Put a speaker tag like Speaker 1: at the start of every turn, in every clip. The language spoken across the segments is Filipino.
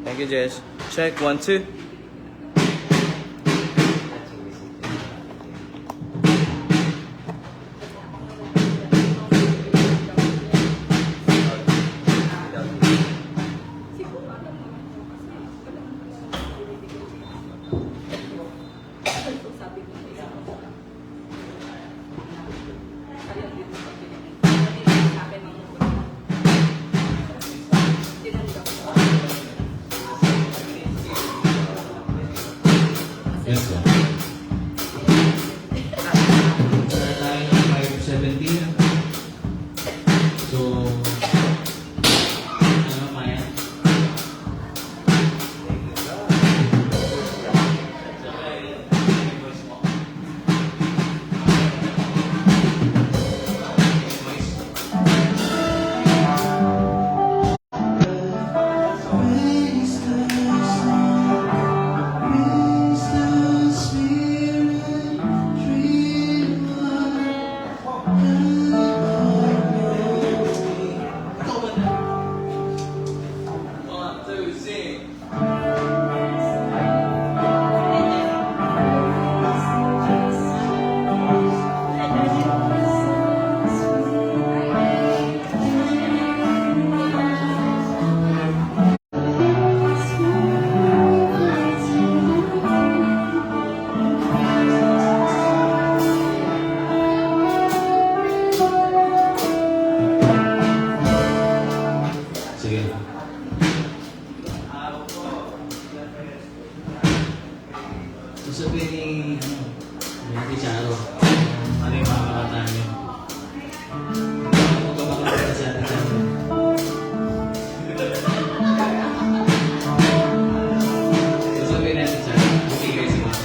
Speaker 1: Thank you, Jess. Check, 1, 2.
Speaker 2: Yes, sir. Start tayo ng 5:17. So, ano pa yan? Sige. Sasabihin ni Ate Charo, ano yung mga kakataan niyo? Huwag ka makakita si Ate Charo. Sasabihin ni Ate Charo, hindi kayo si Mama.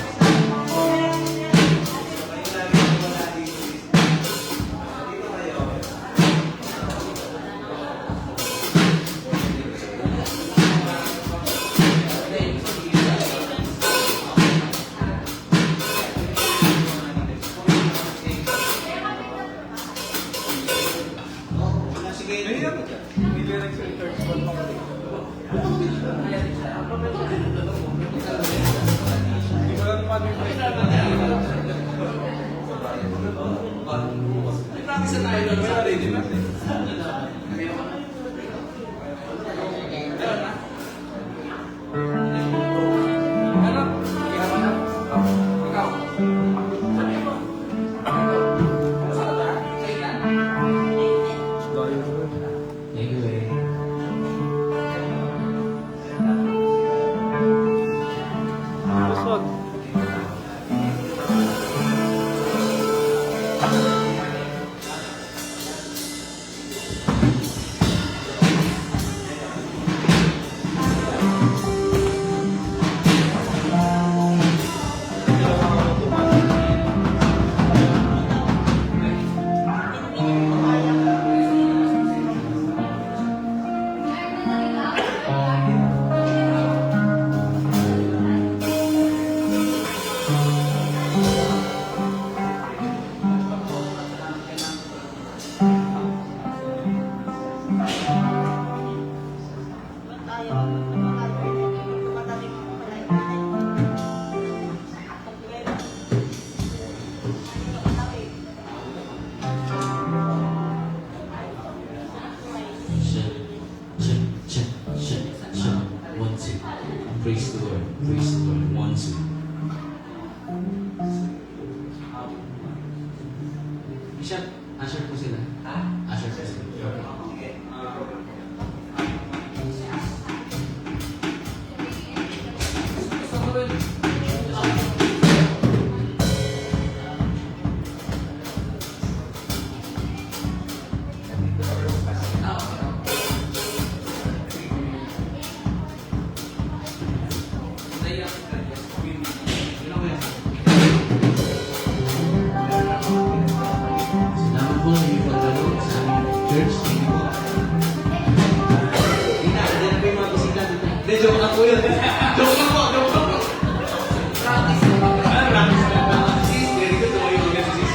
Speaker 2: Praise the Lord. Praise the Lord. 1, 2. Bishop, usher po sila. Usher po sila. Salamat po yung pagdalo sa aming church. Thank you po. Hindi na po yung mga bisita dito. Hindi, joke lang po yun. Joke lang po, joke lang po. Practice. Practice. Sis, very good. Tumayo ko kasi sis.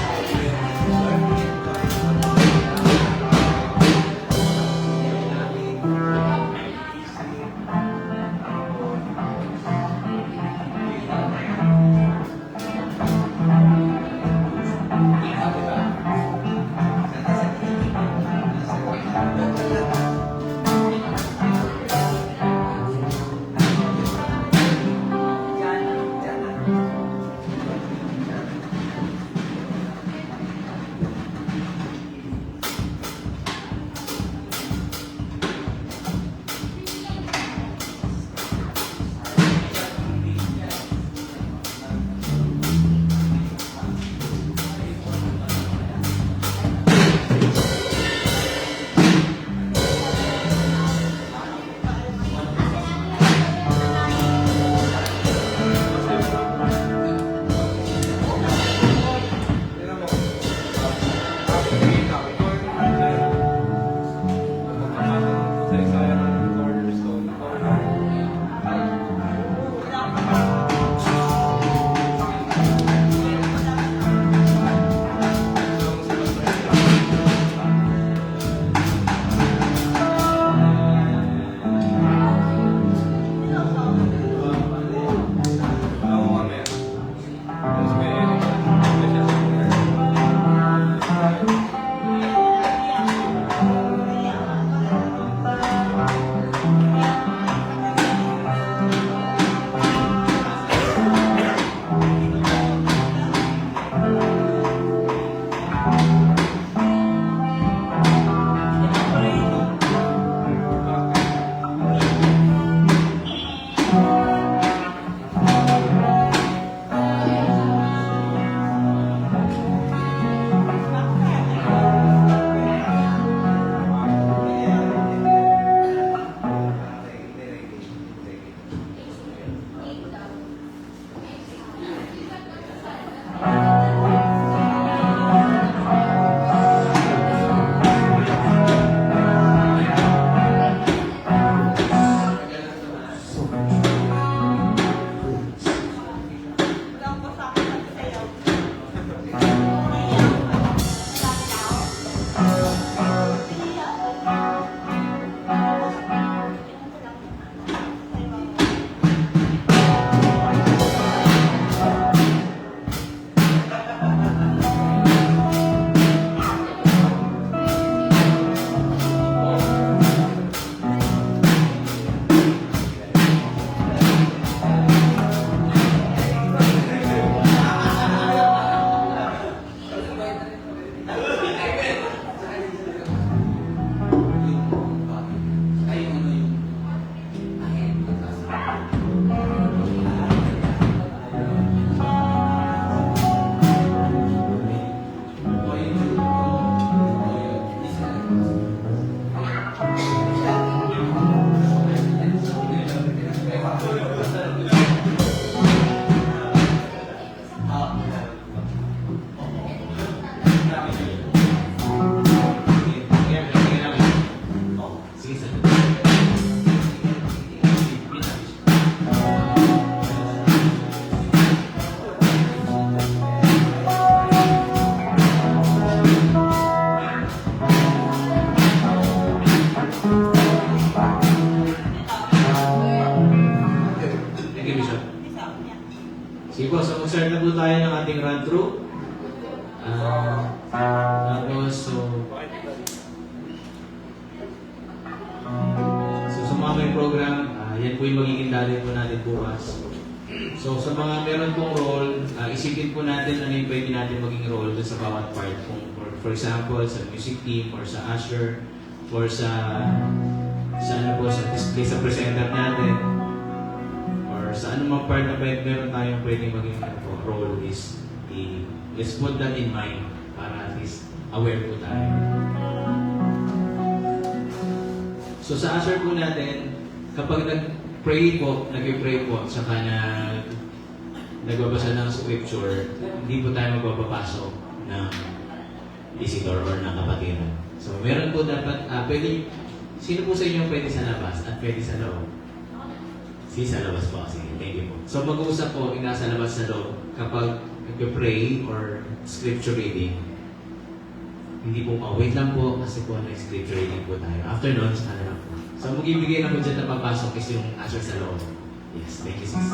Speaker 2: Sige po, so mag-start na po tayo ng ating run-through. Tapos, so sa mga may program, yan po yung magiging dali po natin bukas. So sa mga meron pong role, isipin po natin ano yung pwede natin maging role dun sa bawat part. Kung, for example, sa music team, or sa usher, or sa ano po, sa display sa presenter natin, or sa anumang part na meron tayong pwede maging role is let's put that in mind para at least aware po tayo. So sa usher po natin, kapag nag-pray po, saka nagbabasa ng scripture, hindi po tayo magpapapasok ng visitor or ng kapatiran. So meron po dapat, pwede, sino po sa inyo pwede sa labas at pwede sa loob? Sa labas po. Sige, thank you po. So mag-uusap po, nasa labas sa loob, kapag nag-pray or scripture reading, hindi po wait lang po kasi po nag-scripture reading po tayo. After nun, sa lang po. So mag-ibigay na po dyan na papasok is yung usher sa loob. Yes, thank you, sis.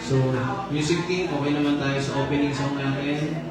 Speaker 2: So, music team, okay naman tayo sa opening song natin.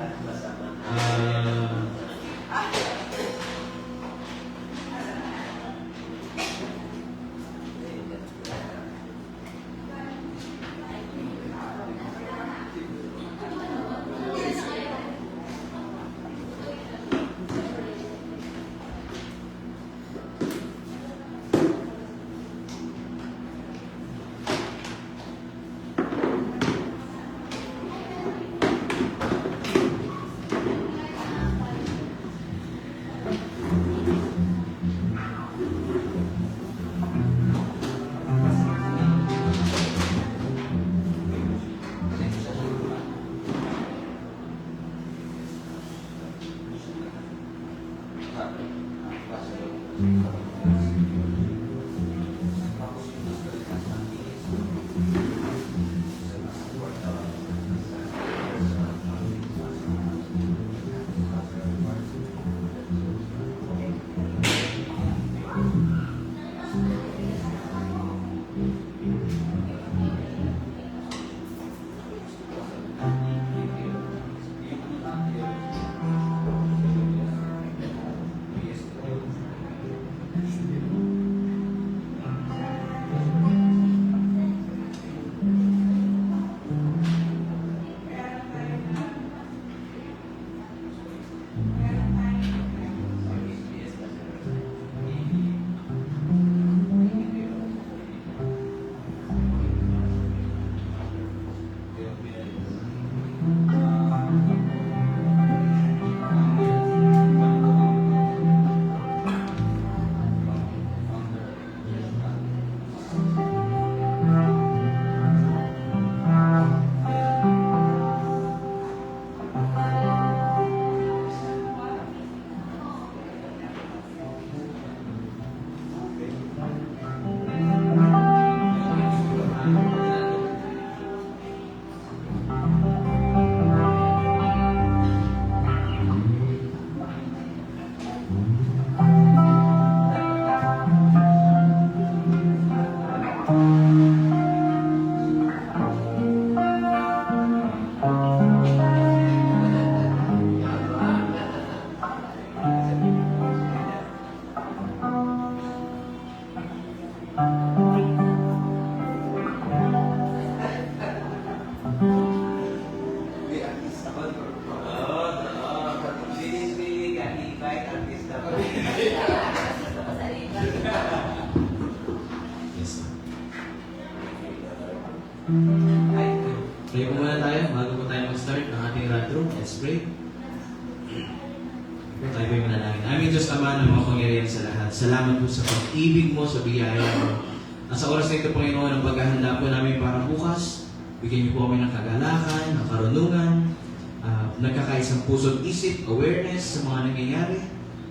Speaker 2: Pray po muna tayo bago po tayo mag-start ng ating run-through. Let's pray. Tayo po yung manalangin. Aming Diyos Ama ng mga pangyarihan sa lahat. Salamat po sa pag-ibig mo, sa biyaya mo. At sa oras na ito, Panginoon, ang paghahanda po namin para bukas. Bigyan niyo po kami ng kagalakan, ng karunungan, nagkakaisang puso't isip, awareness sa mga nangyayari.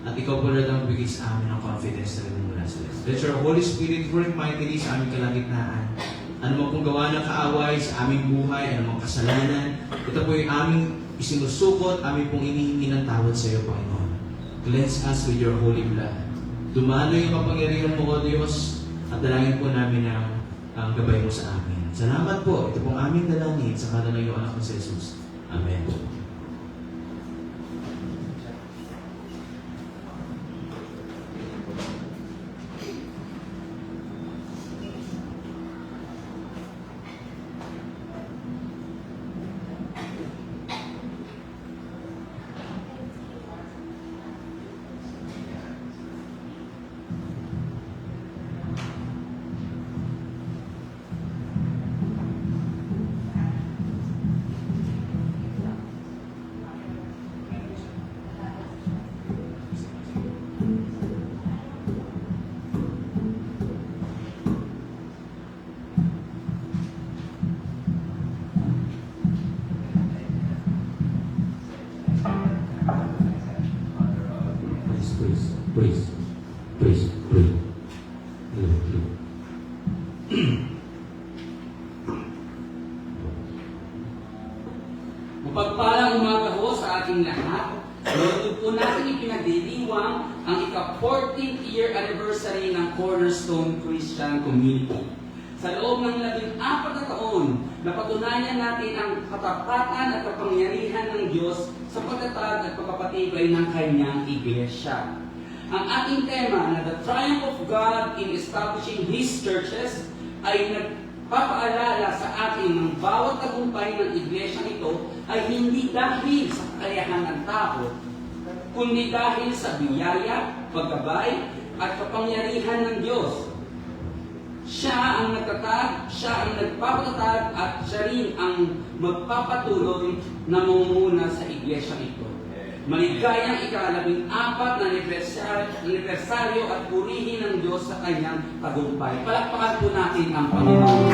Speaker 2: At ikaw po rin ang bigay sa amin ng confidence na rin mula sa Diyos. Let your Holy Spirit work mightily sa aming kalagitnaan. Ano man pong gawa ng kaaway sa aming buhay, ano mang kasalanan, ito po yung aming isinusukot, aming pong inihingi ng tawad sa iyo, Panginoon. Cleanse us with your holy blood. Dumalo yung kapangyarihan mo, O Diyos, at dalangin po namin ang gabay mo sa amin. Salamat po. Ito pong aming dalangin sa ngalan ng iyong anak na si Jesus. Amen. Praise.
Speaker 3: Mapagpalang umaga ho sa ating lahat. Lord po natin ipinagdiriwang ang ika-14th year anniversary ng Cornerstone Christian Community. Sa loob ng 14 na taon, napatunayan natin ang katapatan at kapangyarihan ng Diyos sa pagtatag at pagpapatibay ng kanyang iglesia. Ang ating tema na The Triumph of God in Establishing His Churches ay nagpapaalala sa atin ng bawat tagumpay ng iglesia ito ay hindi dahil sa kakayahan ng tao, kundi dahil sa biyaya, paggabay, at kapangyarihan ng Diyos. Siya ang nagtatag, siya ang nagpapatatag, at siya rin ang magpapatuloy na mamumuna sa iglesia ito. Maligayang ika-14 na anibersaryo at purihin ng Diyos sa kanyang tagumpay. Palakpakan po natin ang Panginoon.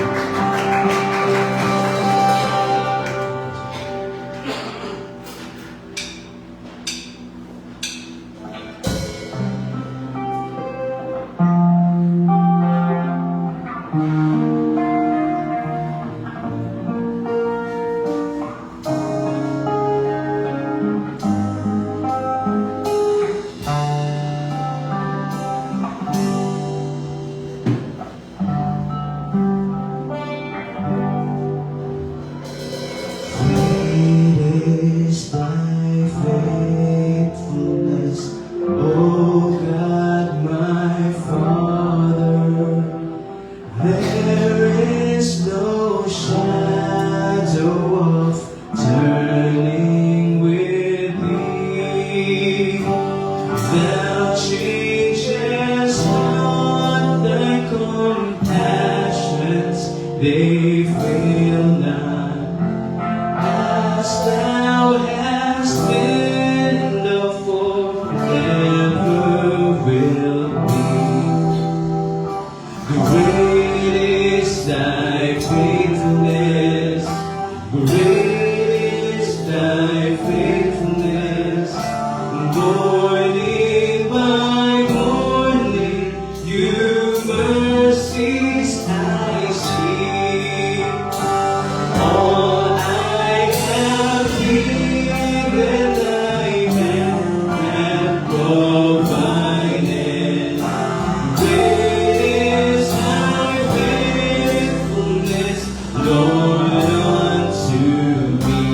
Speaker 2: They fail not, as thou hast been, the forever will be. Great is thy faithfulness, great is thy faithfulness. Morning by morning, new mercies I see. All I have needed, thy hand hath provided. Great is thy faithfulness, Lord, unto me.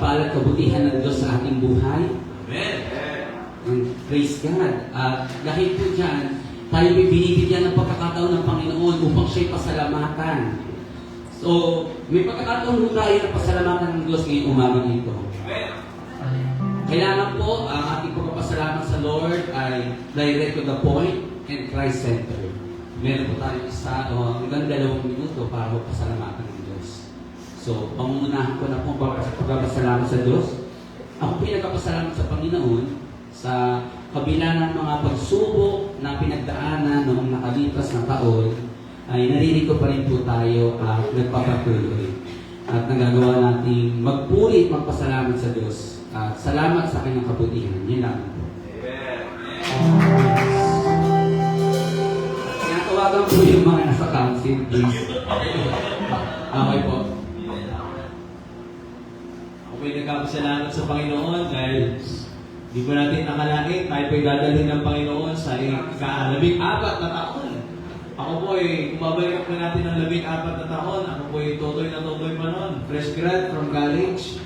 Speaker 3: pagpapala at kabutihan ng Diyos sa ating buhay.
Speaker 2: Amen.
Speaker 3: And praise God. At dahil po dyan, tayo may binibigyan ng pagkakataon ng Panginoon upang siya'y pasalamatan. So, may pagkakataon po tayo na pasalamatan ng Diyos ngayong umaga nito. Kailangan po, ang ating pagpapasalamat sa Lord ay direct to the point and Christ-centered. Meron po tayo isa o hanggang 2 minuto para pasalamatan ng Diyos. So, pangungunahan ko na po pagpapasalamat sa Diyos. Ako pinagpapasalamat sa Panginoon sa kabila ng mga pagsubok na pinagdaanan noong nakalipas na taon, ay narinig ko pa rin po tayo at nagpapatuloy. At nagagawa natin magpuri at magpasalamat sa Diyos. At salamat sa kanyang kabutihan. Yun lang po. Tinatawagan po yung mga nasa council, please. Okay po.
Speaker 2: Ako po'y nagkapasalamat sa Panginoon dahil di po natin nakalain, tayo po'y dadalhin ng Panginoon sa ika-14 na taon. Ako po'y, kung babalik po natin ng 14 na taon, ako po'y tutoy na tutoy pa noon. Fresh grad from college.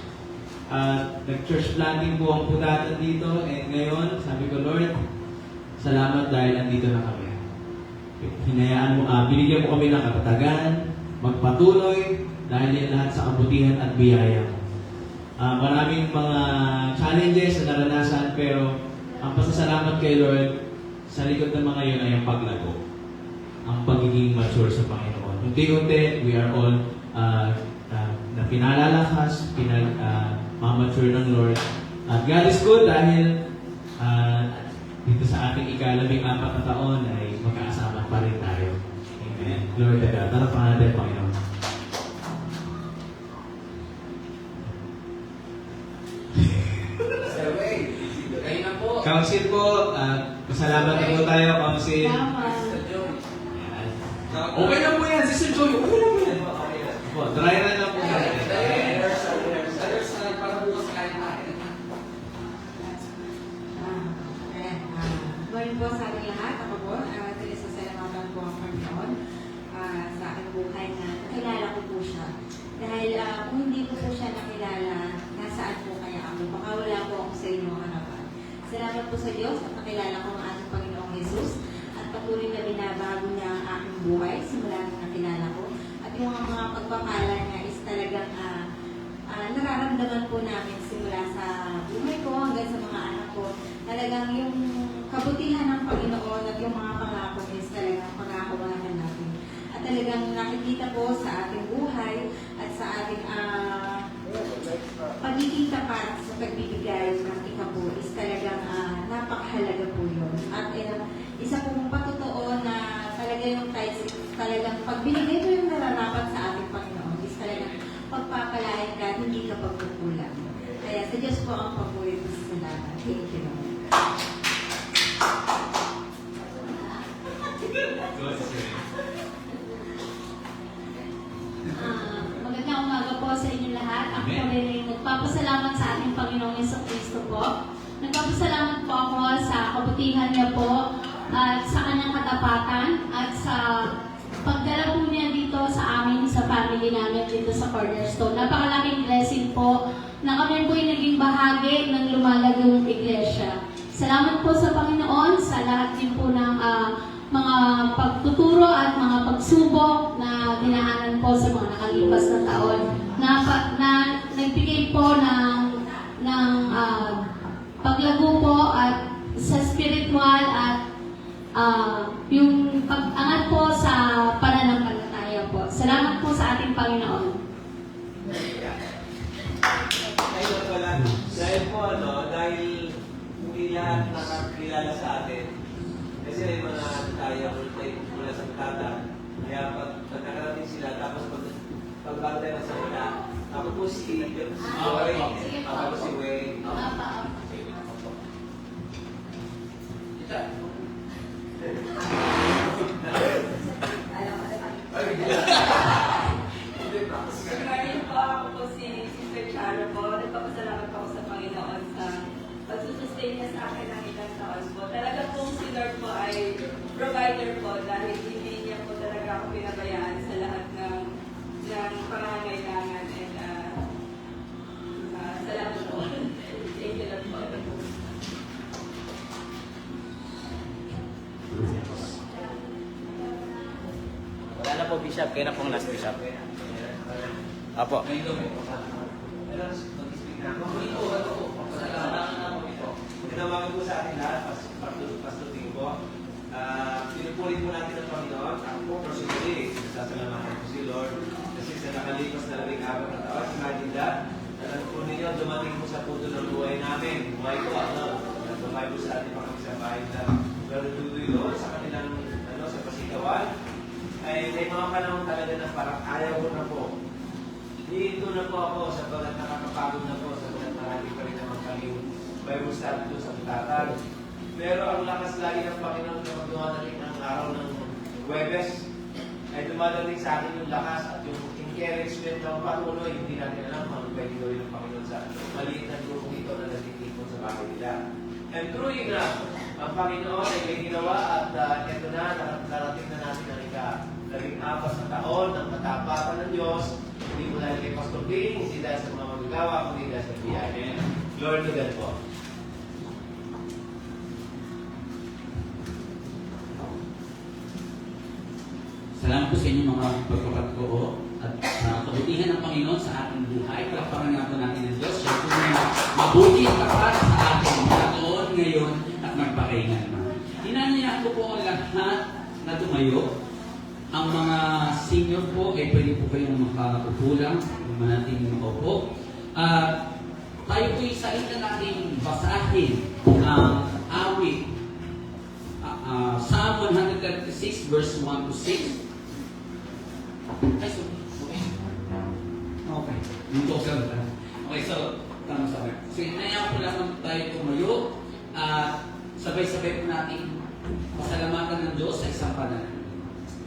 Speaker 2: Nag-church planting po ang pudatan dito. And ngayon, sabi ko, Lord, salamat dahil nandito na kami. Hinayaan mo, binigyan mo kami ng katatagan, magpatuloy, dahil yan lahat sa kabutihan at biyaya mo. Maraming mga challenges na naranasan, pero ang pasasalamat kay Lord, sa likod ng mga yun ay ang paglago. Ang pagiging mature sa Panginoon. Unti-unti, we are all na pinalalakas, mamature ng Lord. At God is good dahil dito sa ating ika-14 na taon ay magkakasama pa rin tayo. Amen. Glory to God. Tarapan natin, Panginoon.
Speaker 3: Kayo na po.
Speaker 2: Council po, pasalamat na po tayo, Council. Ayan. Okay lang po yan, Sister Joy. Okay lang po yan. Po, try na lang po yan.
Speaker 4: Morning po sa ating lahat. Ako po, sasalamatan po ang Panginoon sa aking buhay na nakilala ko po siya. Dahil kung hindi ko po siya nakilala, nasaan po kaya ako? Baka wala po ako sa inyong harapan. Salamat po sa Diyos at nakilala ko ang ating Panginoong Jesus at patuloy na binabago niya ang aking buhay simula nang nakilala ko. At yung mga pagpapala niya is talagang nararamdaman po namin simula sa buhay ko hanggang sa mga anak ko. Talagang yung kabutihan ng Panginoon at yung mga pangako is talagang pangakawanan natin. At talagang nakikita po sa ating buhay at sa ating pagiging tapat sa pagbibigay ng ikapo is talagang napakahalaga po yun. At isa pong patotoo na talaga yung talagang pag binigay mo yung nararapat sa ating Panginoon is talagang pagpapalain ka at hindi ka pagkukulang. Kaya sa Diyos po ang pagpuri po sa salamat. Thank you, Lord.
Speaker 5: Magandang umaga po sa inyo lahat. Ako po rin ay nagpapasalamat sa ating Panginoong Jesucristo po. Nagpapasalamat po ako sa kabutihan niya po at sa kanyang katapatan at sa pagdala po niya dito sa amin, sa family namin dito sa Cornerstone. Napakalaking blessing po na kami po ay naging bahagi ng lumalagong iglesia. Salamat po sa Panginoon sa lahat din po ng mga pagtuturo at mga pagsubok na dinaanan po sa mga nakalipas na taon na nagbigay po ng paglago po at sa spiritual at yung pag-angat po sa pananampalataya po. Salamat po sa ating Panginoon.
Speaker 1: Ayun pala, dahil po dahil hindi lahat nakakilala sa atin, kasi may mga tayo mula sa tata, kaya pag nakarating sila, tapos pagbago tayo ng salita, ako po si Joy, ako po si Wayne.
Speaker 4: Good morning po. Ako po si Sister Charo po. Nagpapasalamat po ako sa Panginoon sa pagsusustain niya sa akin ng ilang taon po. Talaga pong si Lord po ay provider po dahil hindi niya po talaga ako pinabayaan sa lahat ng pangangailangan. And
Speaker 6: po, Bishop. Kaya na pong last Bishop. Apo.
Speaker 1: Tinawagan po sa atin lahat, Pastor Tingo. Pinupulit po natin ang Panginoon. Ako po, personally, nasasalamatan ko si Lord. Kasi sa nakalipas na 14 na taon, imagine that, alam po ninyo, dumating po sa punto ng buhay namin. Buhay ko, buhay po sa ating mga isang bahay na pero tuloy doon sa kanilang, sa pasigawan. Ay may mga panahon talaga na parang ayaw ko na po. Dito na po ako sapagat nakakapagod na po sapagat marami pa rin naman kaming Bible study doon sa Butatag. Pero ang lakas lagi ng Panginoon kapag dumadating ang araw ng Huwebes ay dumadating sa akin yung lakas at yung encouragement ng patuloy. Hindi natin alam kung ano pwede gawin ng Panginoon sa maliit na grupong ito na nagtitipon sa bahay nila. And true enough, ang Panginoon ay may ginawa at ito na, narating na natin ang ika-14 na taon ng katapatan ng Diyos. Hindi mo dahil kay Pastor Bing, hindi dahil sa mga magagawa, kundi dahil sa biyaya. Glory to God po.
Speaker 3: Salamat po sa inyo mga pagpapatoo at kabutihan ng Panginoon sa ating buhay. Palakpakan nga po natin ng Diyos. Siya po na mabuti at tapat sa ating noon, ngayon, at magpakailanman. Hinanayaan ko po ang lahat na tumayo. Ang mga senior po, ay pwede po kayong makaupulang, kung natin makaupo. Tayo po isa rin na natin basahin ang awit. Psalm 136 verse 1 to 6. Ay, so, okay. Dito ko sa okay, so, tama sa akin. So, inayang ko lang tayo tumayo at sabay-sabay po natin pasalamatan ng Diyos sa isang panahon.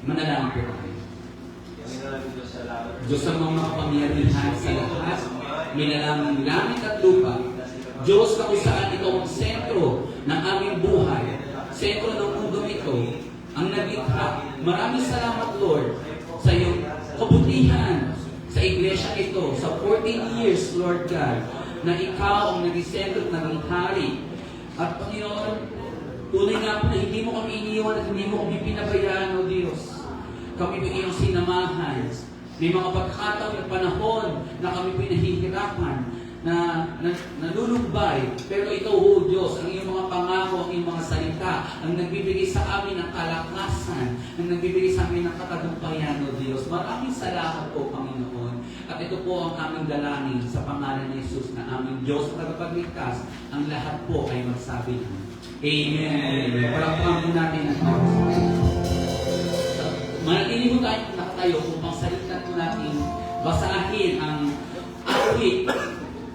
Speaker 3: Manalangin po tayo. Diyos ang mga makapangyarihan sa lahat, minalamang langit at lupa. Diyos na kung saan ito ang sentro ng aming buhay, sentro ng mundo ito, ang naglikha. Maraming salamat, Lord, sa iyong kabutihan sa iglesia ito, sa 14 years, Lord God, na ikaw ang naging sentro at naging hari. At Panginoon, tunay nga po na hindi mo kami iniwan at hindi mo kami pinabayaan, O Diyos. Kami po iyong sinamahan. May mga pagkakataon at panahon na kami pinahihirapan, na nalulumbay. Pero ito, O Diyos, ang iyong mga pangako, ang iyong mga salita, ang nagbibigay sa amin ng kalakasan, ang nagbibigay sa amin ng katagumpayan, O Diyos. Maraming salamat po, Panginoon. At ito po ang aming dalangin sa pangalan ni Jesus na aming Diyos at tagapagligtas. Ang lahat po ay magsabi ng Amen. Palakpakan po natin ang Diyos. Manatili po tayo nakatayo upang salitan po natin basahin ang awit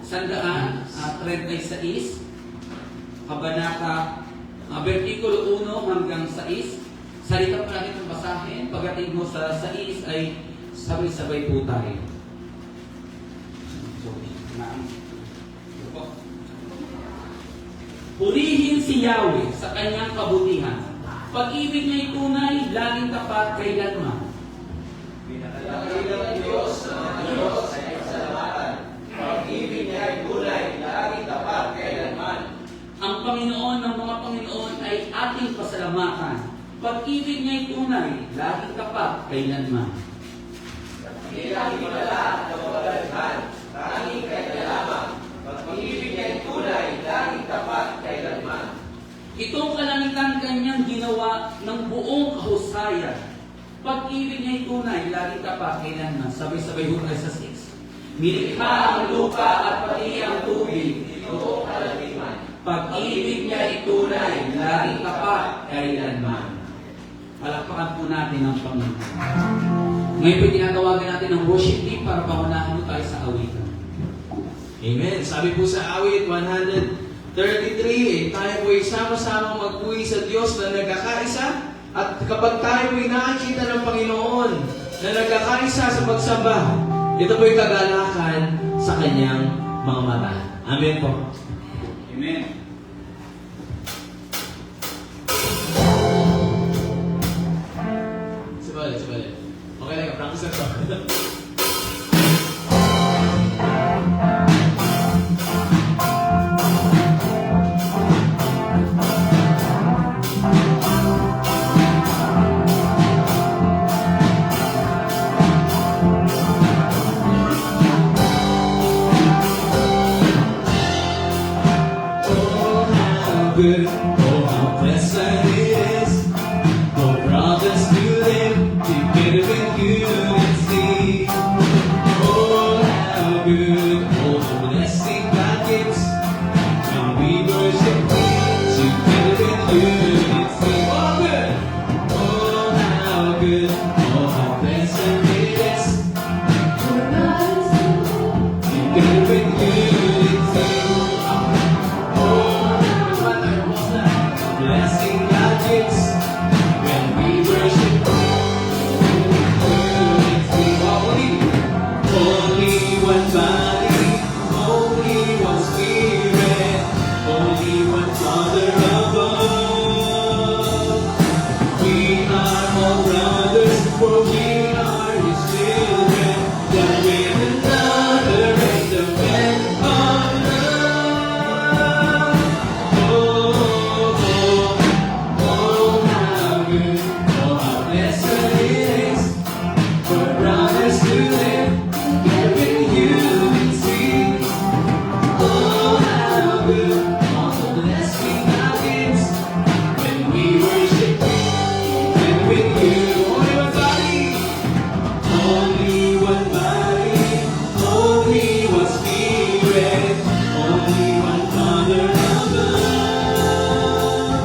Speaker 3: 136, kabanata, versikulo 1 hanggang 6. Salita po natin ang basahin. Pagdating mo sa 6 ay sabay-sabay po tayo. Purihin si Yahweh sa kanyang kabutihan. Pag-ibig niya'y tunay, laging tapat kailanman.
Speaker 1: Pinakalakilang Diyos ng mga Diyos ay salamatan. Pag-ibig niya ay tunay, laging tapat kailanman.
Speaker 3: Ang Panginoon ng mga Panginoon ay ating pasalamatan. Pag-ibig niya'y tunay, laging tapat kailanman.
Speaker 1: Ilang himala at kapagalhan, tanging kanya lamang. Pag-ibig niya ay tunay, laging tapat kailanman.
Speaker 3: Itong kalangitan kanyang ginawa ng buong kahusayan. Pag-ibig niya'y tunay, laging tapat kailanman. Sabay-sabay ho tayo sa 6. Nilikha ang lupa at pati ang tubig, ito kalaliman. Pag-ibig niya'y tunay, laging tapat kailanman. Palakpakan po natin ang Panginoon. Ngayon po tinatawagan natin ang worship team para pangunahan mo tayo sa awitan.
Speaker 2: Amen. Sabi po sa awit 133, tayo po ay sama-sama magpuwi sa Diyos na nagkakaisa. At kapag tayo po ay nakakita ng Panginoon na nagkakaisa sa pagsamba, ito po ay kagalakan sa kanyang mga mata. Amen po.
Speaker 3: Amen.
Speaker 2: Sabali. Okay lang, practice na to. good, oh how pleasant it is for brothers to live together with unity. Oh how good, oh the blessing God gives when we worship Him together with unity. Oh good, oh how good, oh how pleasant it is together with unity. Blessing God gives when we worship only one body, only one spirit, only one Father above. We are all brothers, for we are His children, one with another in the bed of love. Oh, how good, oh, how blessed it is for brothers to live together in unity. Oh, how good, all the blessing God gives when we worship Him with you. Only one body, only one spirit, only one Father above.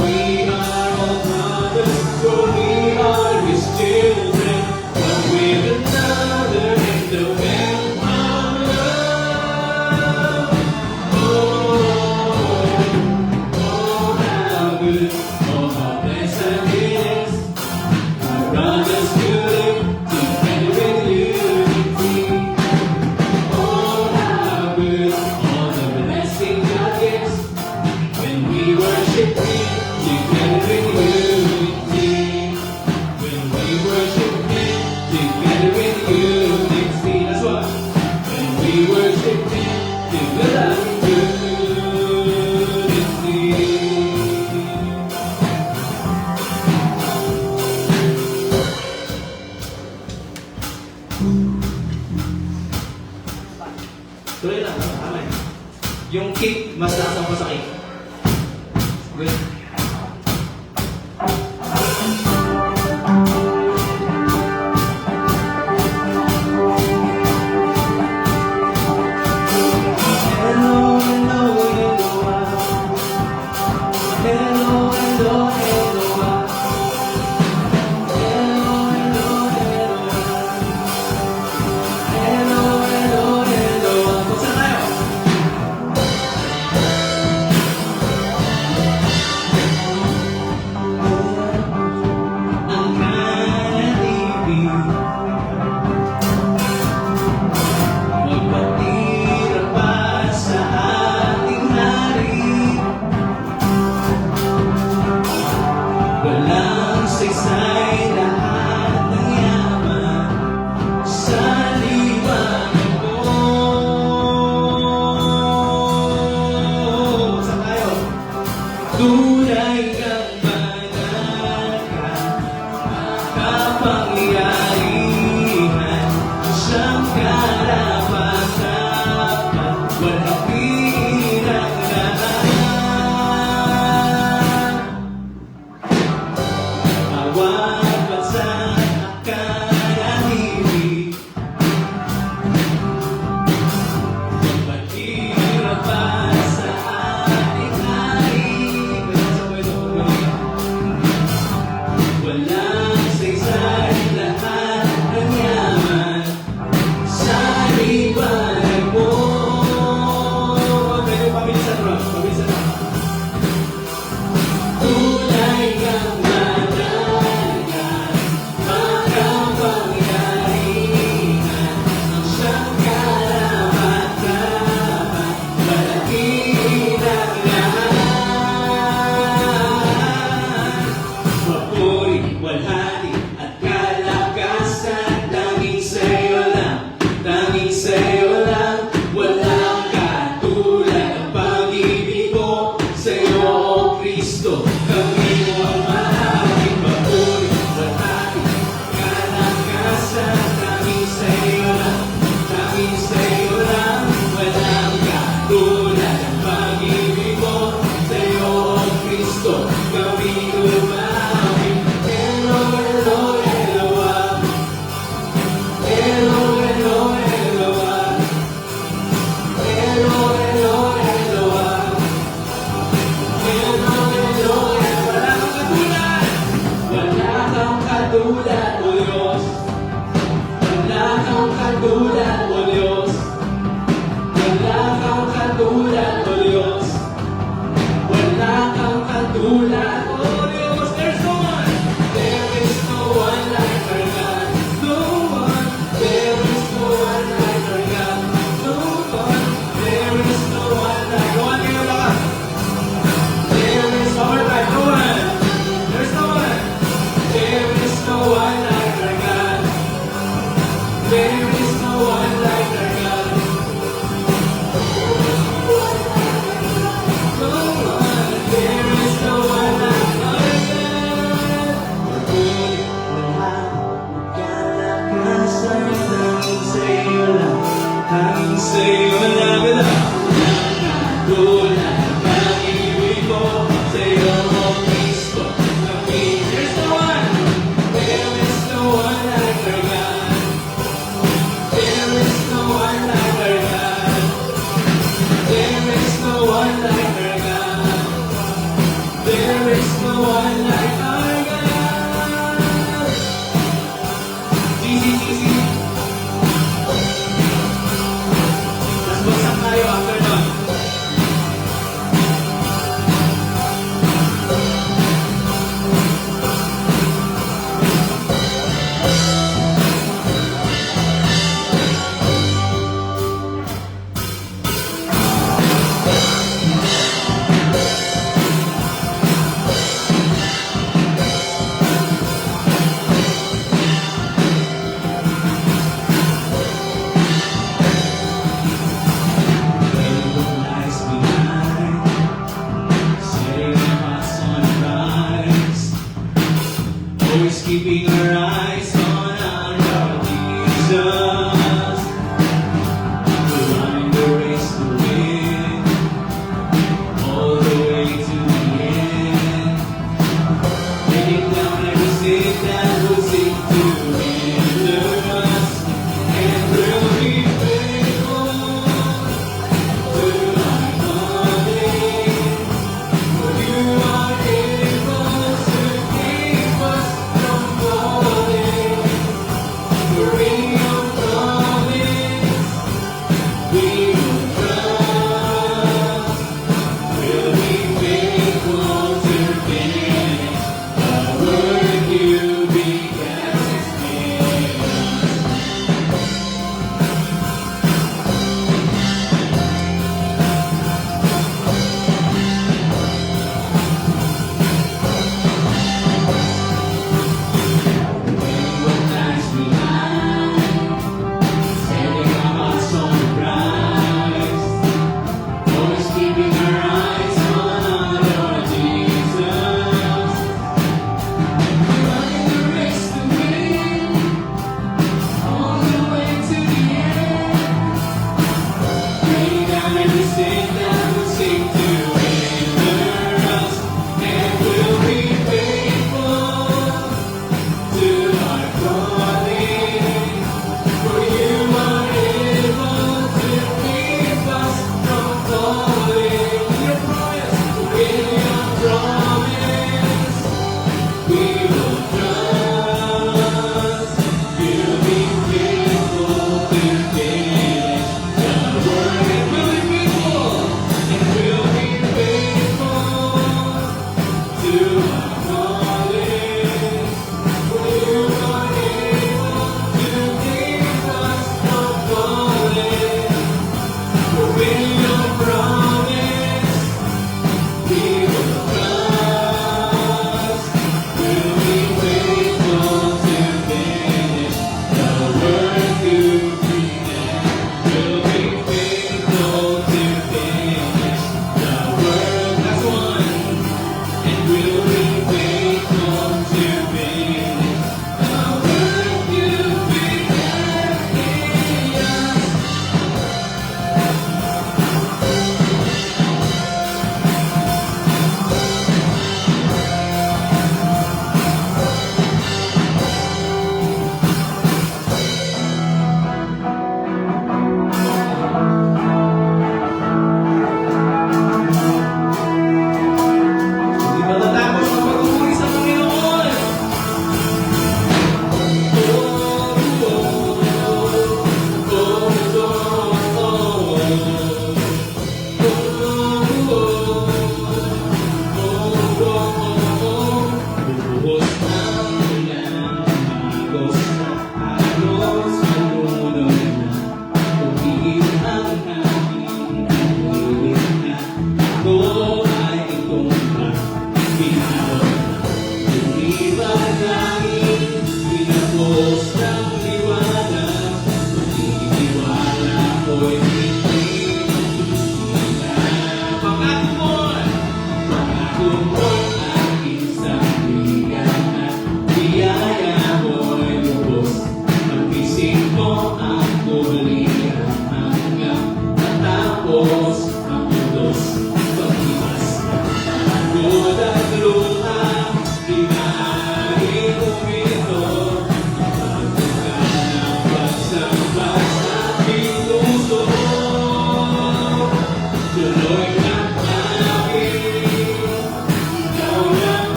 Speaker 2: We are all brothers, for we are His children, one with another in the way of love. Oh, how good, oh, how blessed it is for brothers to live together in unity. Oh, how good, all the blessing God gives when we worship Him together in unity. When we worship Him together in unity. That's what. When we worship Him together in unity. Tuloy lang, tama eh. Yung kick, mas lasang pa sa kick. Good. Hello, hello, hello, hello, hello, hello, hello, hello, hello, hello. Buksan tayo. Ang kanalibig magpatira pa sa ating hari. Walang saysay, lahat ng yaman sa liwanag mo. Buksan tayo. Tunay kang banal ka, kapangyarihan, siyang karapat-dapat, walang pinaglalaan. Bawat bansa nakanahimik, magpatira pa sa ating hari. Walang saysay, lahat ng yaman sa liwanag mo. Pwede pabilisan, bro. Pabilisan na. Tunay kang manalan, makapangyarihan, ang siyang karapat-dapat, malaki ng lahat. Papuri, walhati at kalakasan, tanging sa'yo lang, tanging sa'yo lang. Walang katulad ang pag-ibig ko. keeping our eyes on our Lord Jesus. We're running the race to win, all the way to the end. Taking down every sin that would seek to hinder us, and we'll be faithful to our calling. For you are able to keep us from falling.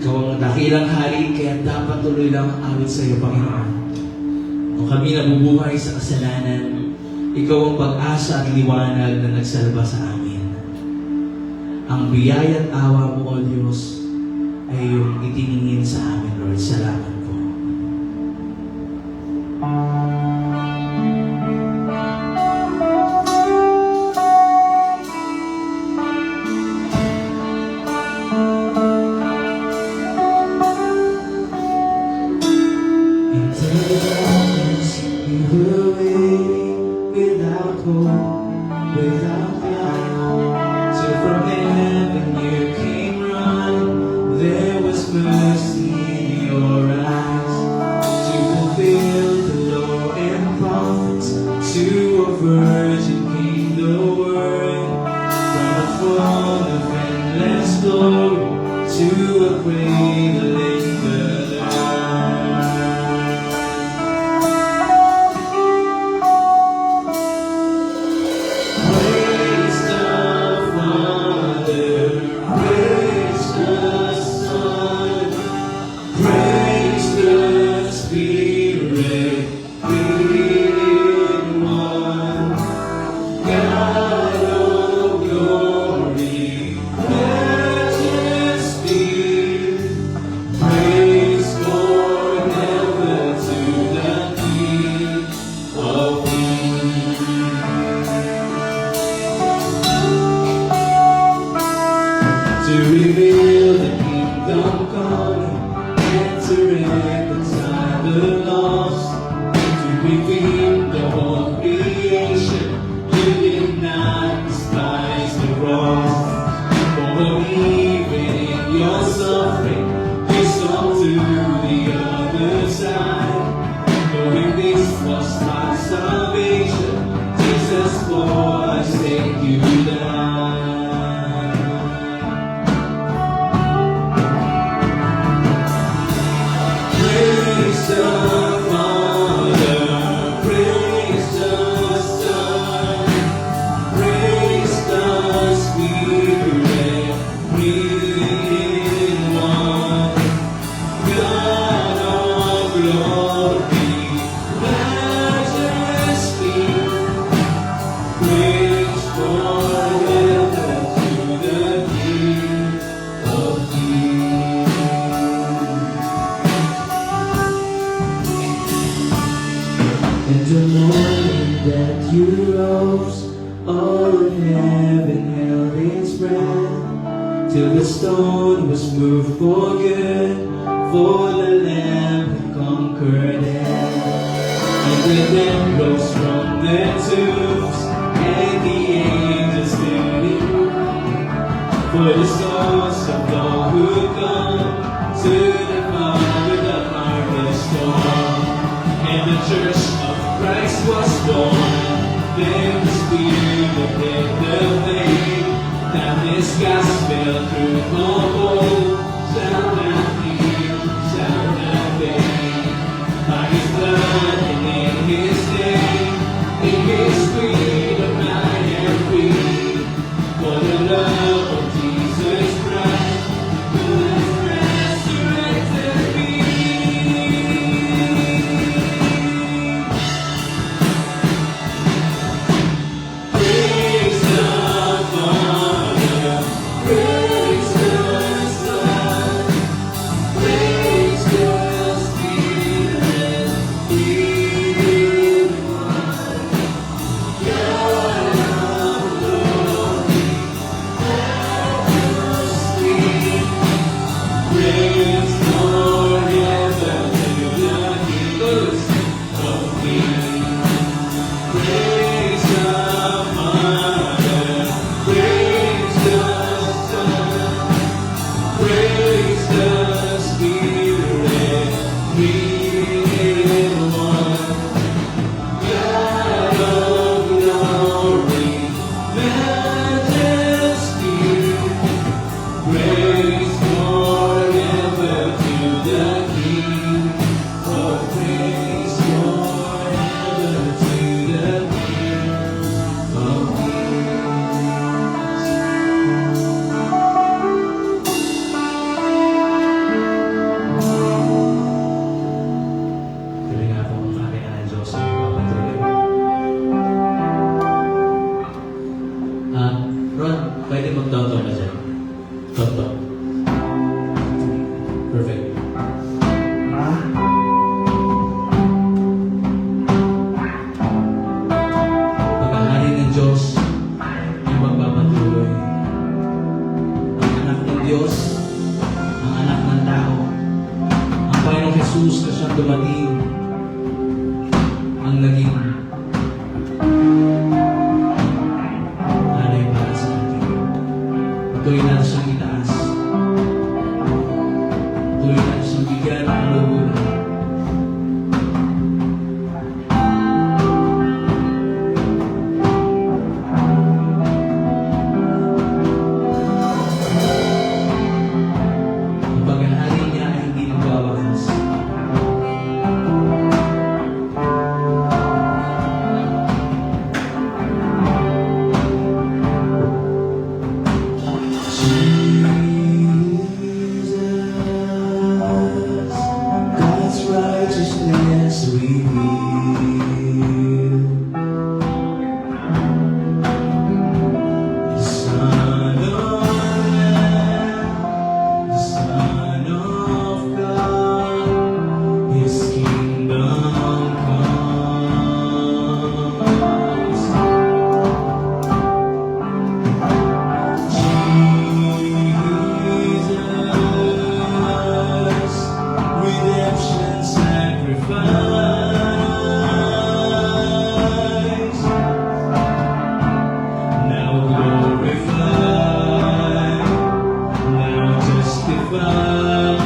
Speaker 7: Ikaw ang dakilang hari, kaya dapat tuloy lang ang awit sa iyo, Panginoon. Kung kami nabubuhay sa kasalanan, ikaw ang pag-asa at liwanag na nagsalba sa amin. Ang biyaya at awa mo, O Diyos, ay iyong itiningin sa amin, Lord. Salamat po. Into the darkness, you were waiting without hope, without light. So from heaven you came running, there was mercy in your eyes. To fulfill the law and prophets, to a virgin came the word. From a throne of endless glory, to a grave laid the Praise the Father, praise the Son, praise the Spirit, three in one. God of glory, majesty, praise forever to the King of Kings. To reveal the kingdom come and to reconcile the lost, to redeem the whole creation, you did not despise the cross. For believing in your suffering, you saw to the other side. Knowing this was my salvation, Jesus for our sake you died. Praise the Father, praise the Son, praise the Spirit, three in one. God of glory, majesty, praise forever to the King of Kings. In the morning that you rose, all of heaven held its breath, till the stone was moved for good, for the Lamb had conquered death. And the dead rose from their tombs, and the angels stood in line, for the souls of all who come to the Father, the harvest storm. And the church of Christ was born. Then the Spirit hit the flame. Now this gospel through all hope shall not heal, shall not fade. By His blood and in His name, in His freedom I am free. For the love of Jesus Christ, who has resurrected me. Praise the Father, praise the Son, praise the Spirit, three in one. God of glory, majesty, praise forever to the King of Kings. Praise the Father, praise the Son, praise the Spirit, three in one. God of glory, majesty, praise forever to
Speaker 2: Perfect. Paghahari ng Diyos ay magpapatuloy. Ang anak ng Diyos, ang anak ng tao, ang Panginoong Jesus na siyang dumating, ang naging alay para sa atin. Tuloy natin siyang itaas. Tuloy natin siyang bigyan ng lubunan. Ang paghahari niya ay hindi nagwawakas. Jesus, God's righteousness revealed. The Son of Man, the Son of God, His kingdom comes. Jesus, redemption sacrifice, now glorified, now justified,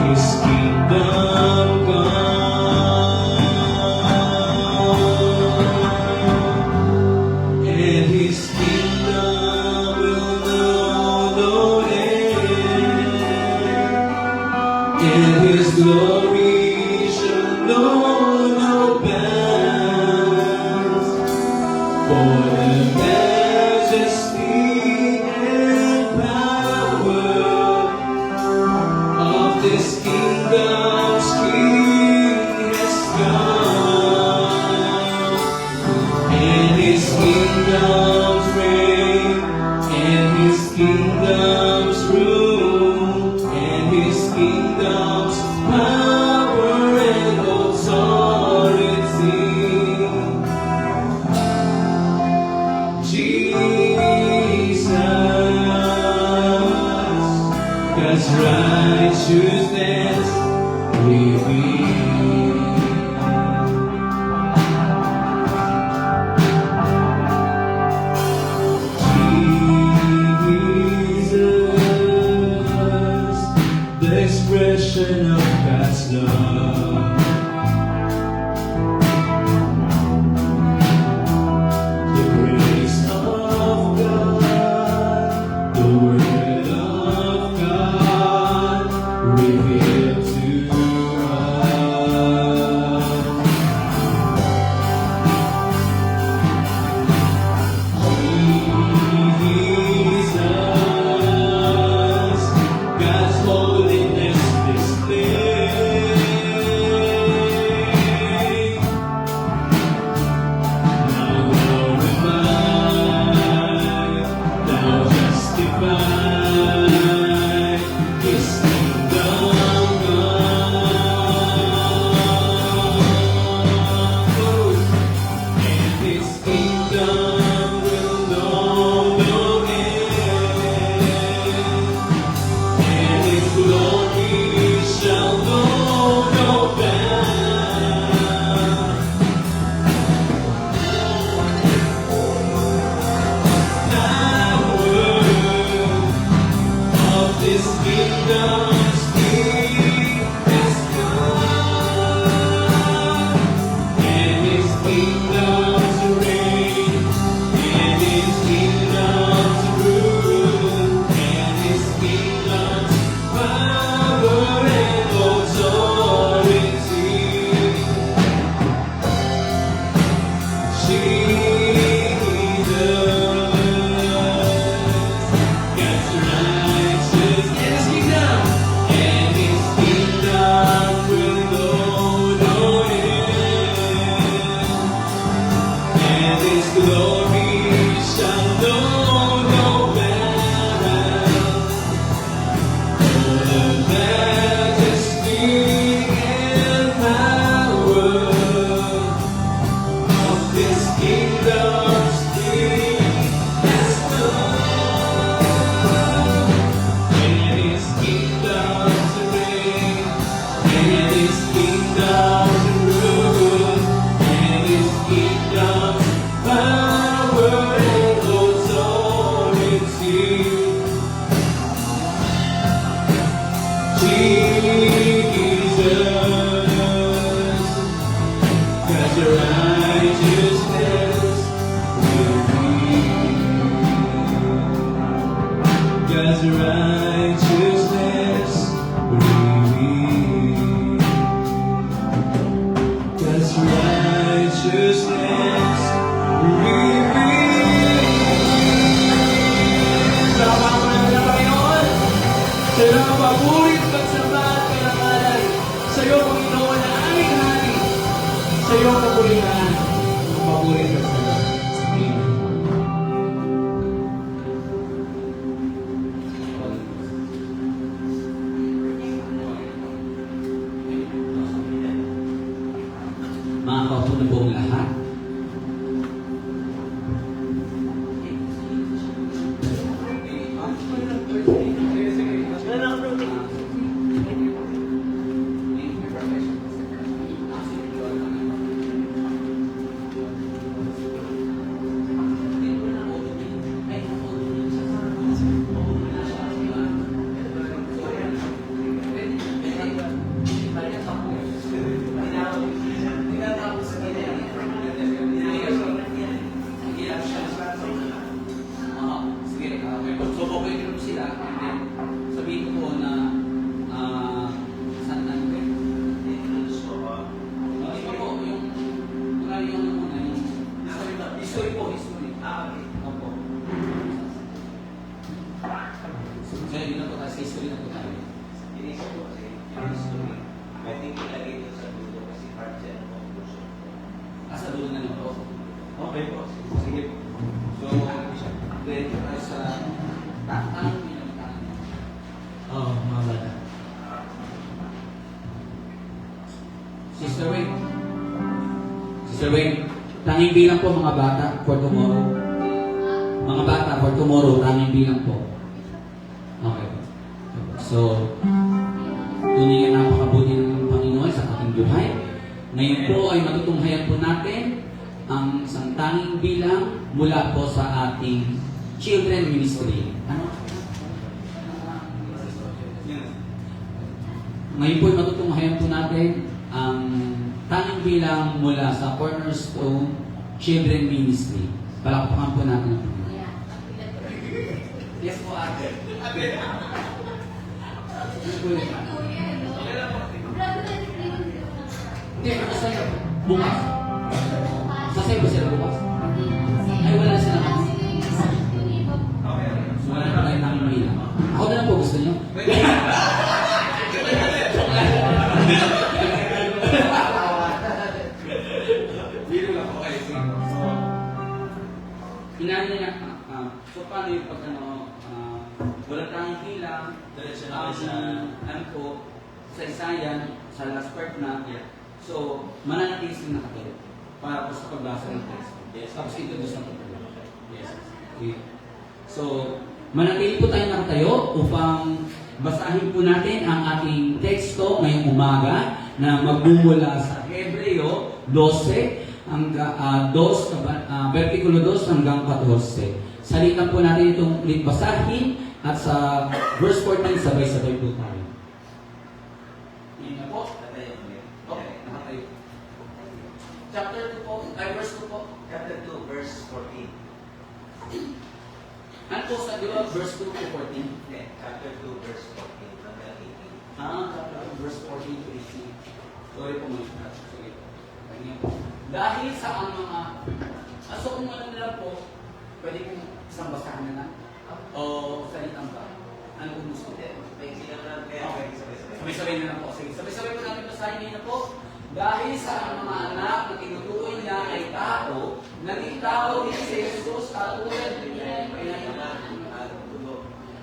Speaker 2: His kingdom come, and His kingdom will know no end, and His glory shall know no bounds. For the majesty and power of this kingdom's King has come, and His kingdom's reign, and His kingdom's rule, and His kingdom's power and authority. Jesus, God's righteousness revealed. Jesus, the expression of God's love. The grace of God, the word of God, revealed to us. Jesus, God's holiness displayed.
Speaker 7: Jesus, 'cause your righteousness will be. 'Cause your righteousness will be. 'Cause your righteousness will be. Salamat mo na Panginoon. Sa iyo ang pabulit at pagsamba at karangalan. Sa iyo, Panginoon, na aming hari. Sa iyo ang pabulitan. Ang pabulit at pagsamba. Amen.
Speaker 3: Mga kaupo na buong lahat.
Speaker 1: I think ilagay ito sa dulo kasi part yan ng conclusion.
Speaker 3: Asa dulo na nito.
Speaker 1: Okay po. Sige po. So,
Speaker 3: Then, sa tatang pinagtaan.
Speaker 2: Oo, mga bata.
Speaker 3: Sister Wing. Sister Wing, tanging bilang po mga bata for tomorrow. Mga bata for tomorrow, tanging bilang po. Okay po. So, tunay na napakabuti ng Panginoon sa ating buhay. Ngayon po ay matutunghayan po natin ang isang tanging bilang mula po sa ating children ministry. Ano? Ngayon po ay matutunghayan po natin ang tanging bilang mula sa Cornerstone Children Ministry. Palakpakan po natin ang Panginoon. Yes po, ate. Hindi, sasaya po. Bukas. Sasaya po sila bukas. Ay, wala sila. Wala na kayo tanging bilang. Ako na lang po, gusto niyo? Inaano niya, so paano yung pag wala tayong bilang, ano po, sa isayan, sa last part na, so, mananatilis din nakatayo para po sa pagbasa ng text. Yes. Tapos introduce na po. Yes. Okay. So, manatili po tayo nakatayo upang basahin po natin ang ating teksto ngayong umaga na magmumula sa Hebreo 12, versikulo 2 hanggang 14. Salitan po natin itong ulit basahin at sa verse 14 sabay-sabay po tayo. Yun na po. Okay, nakatayo. Chapter 2 po, ay verse 2 po.
Speaker 1: Chapter 2, verse 14.
Speaker 3: Ano po sa diba, verse 2 to 14?
Speaker 1: Okay, chapter 2, verse 14 hanggang 18.
Speaker 3: Chapter 2, verse 14 to 18. Sorry po mga sige. Dahil sa ang mga, so kung ano na lang po, pwede kong isang basahan na lang? O salitang ba? Ano kung gusto?
Speaker 1: May sila na kaya
Speaker 3: Okay.
Speaker 1: sabay-sabay.
Speaker 3: Sabay-sabay na lang po. Sige, sabay-sabay po natin basahin ngayon na po. Dahil sa ang mga anak na tinutukoy niya ay tao, naging tao din si Jesus at tulad niya ay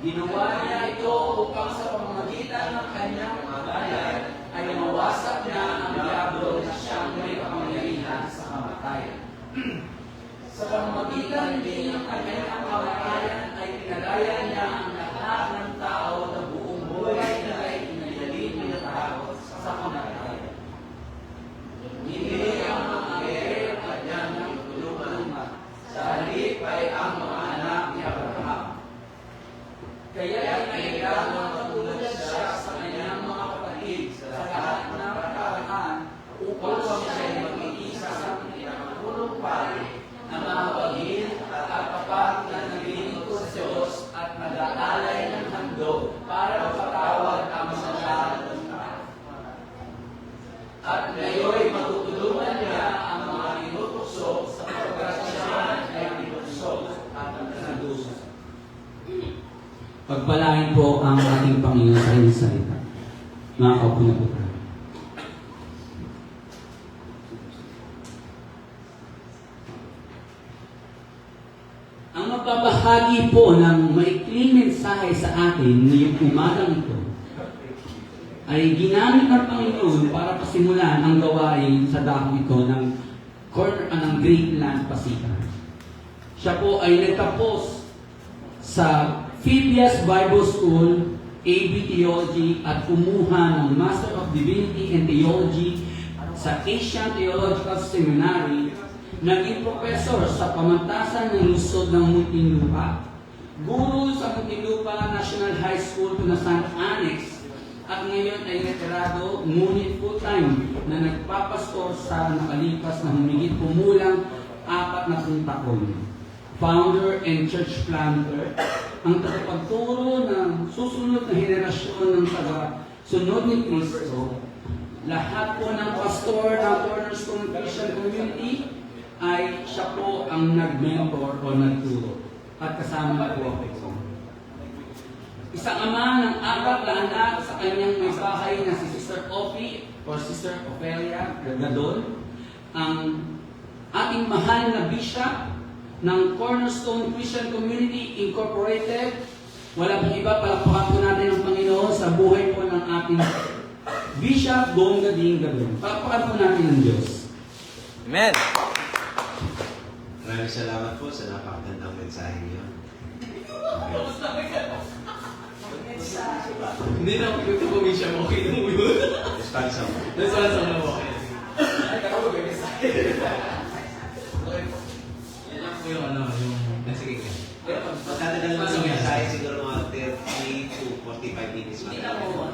Speaker 3: ginawa niya ito upang sa pamamagitan ng kanyang kamatayan ay mawasak niya ang diablo na siyang may kapangyarihan sa kamatayan. Sa pamamagitan din ng kanyang kamatayan ay pinalaya niya ang lahat ng tao na buong buhay na ay inililin ng tao sa kamatayan. Hindi ang mga anghel kanya ng tulungan, sa halip ay ang mga anak ni Abraham. Kaya ay nailang ng katulad kanyang salita. Nakakaupo na po tayo. Ang magbabahagi po ng maikling mensahe sa atin ngayong umagang ito ay ginamit ng Panginoon para pasimulan ang gawain sa dako ito ng Great Land Pasita. Siya po ay nagtapos sa Phileas Bible School, AB Theology at kumuha ng Master of Divinity and Theology sa Asian Theological Seminary. Naging professor sa pamantasan ng lungsod ng Muntinlupa, guro sa Muntinlupa National High School Tunasan Annex, at ngayon ay retirado ngunit full-time na nagpapastor sa nakalipas na humigit kumulang 40 taon. Founder and church planter, ang tagapagturo ng susunod na henerasyon ng taga-sunod ni Cristo. Lahat po ng pastor ng Cornerstone Christian Community ay siya po ang nag-mentor o nagturo. At kasama na po ako. Isang ama ng 4 na anak sa kanyang may bahay na si Sister Opie or Sister Ophelia Gadol, ang ating mahal na bishop ng Cornerstone Christian Community Incorporated. Wala pong iba, palakpakan po natin ang Panginoon sa buhay po ng ating Bishop Bongga Ding Gadol. Palakpakan po natin ang Diyos.
Speaker 6: Amen.
Speaker 8: Maraming salamat po sa napakagandang mensahe niyo.
Speaker 2: Hindi na ako pagkukumisya mo. Okay na mo yun.
Speaker 8: Responsa mo.
Speaker 2: Nasaan sa mga okay. Yan lang po yung yung sige ka.
Speaker 8: Magtatagal naman yung mensahe siguro mga 30 to 45 minutes.
Speaker 3: Hindi na po.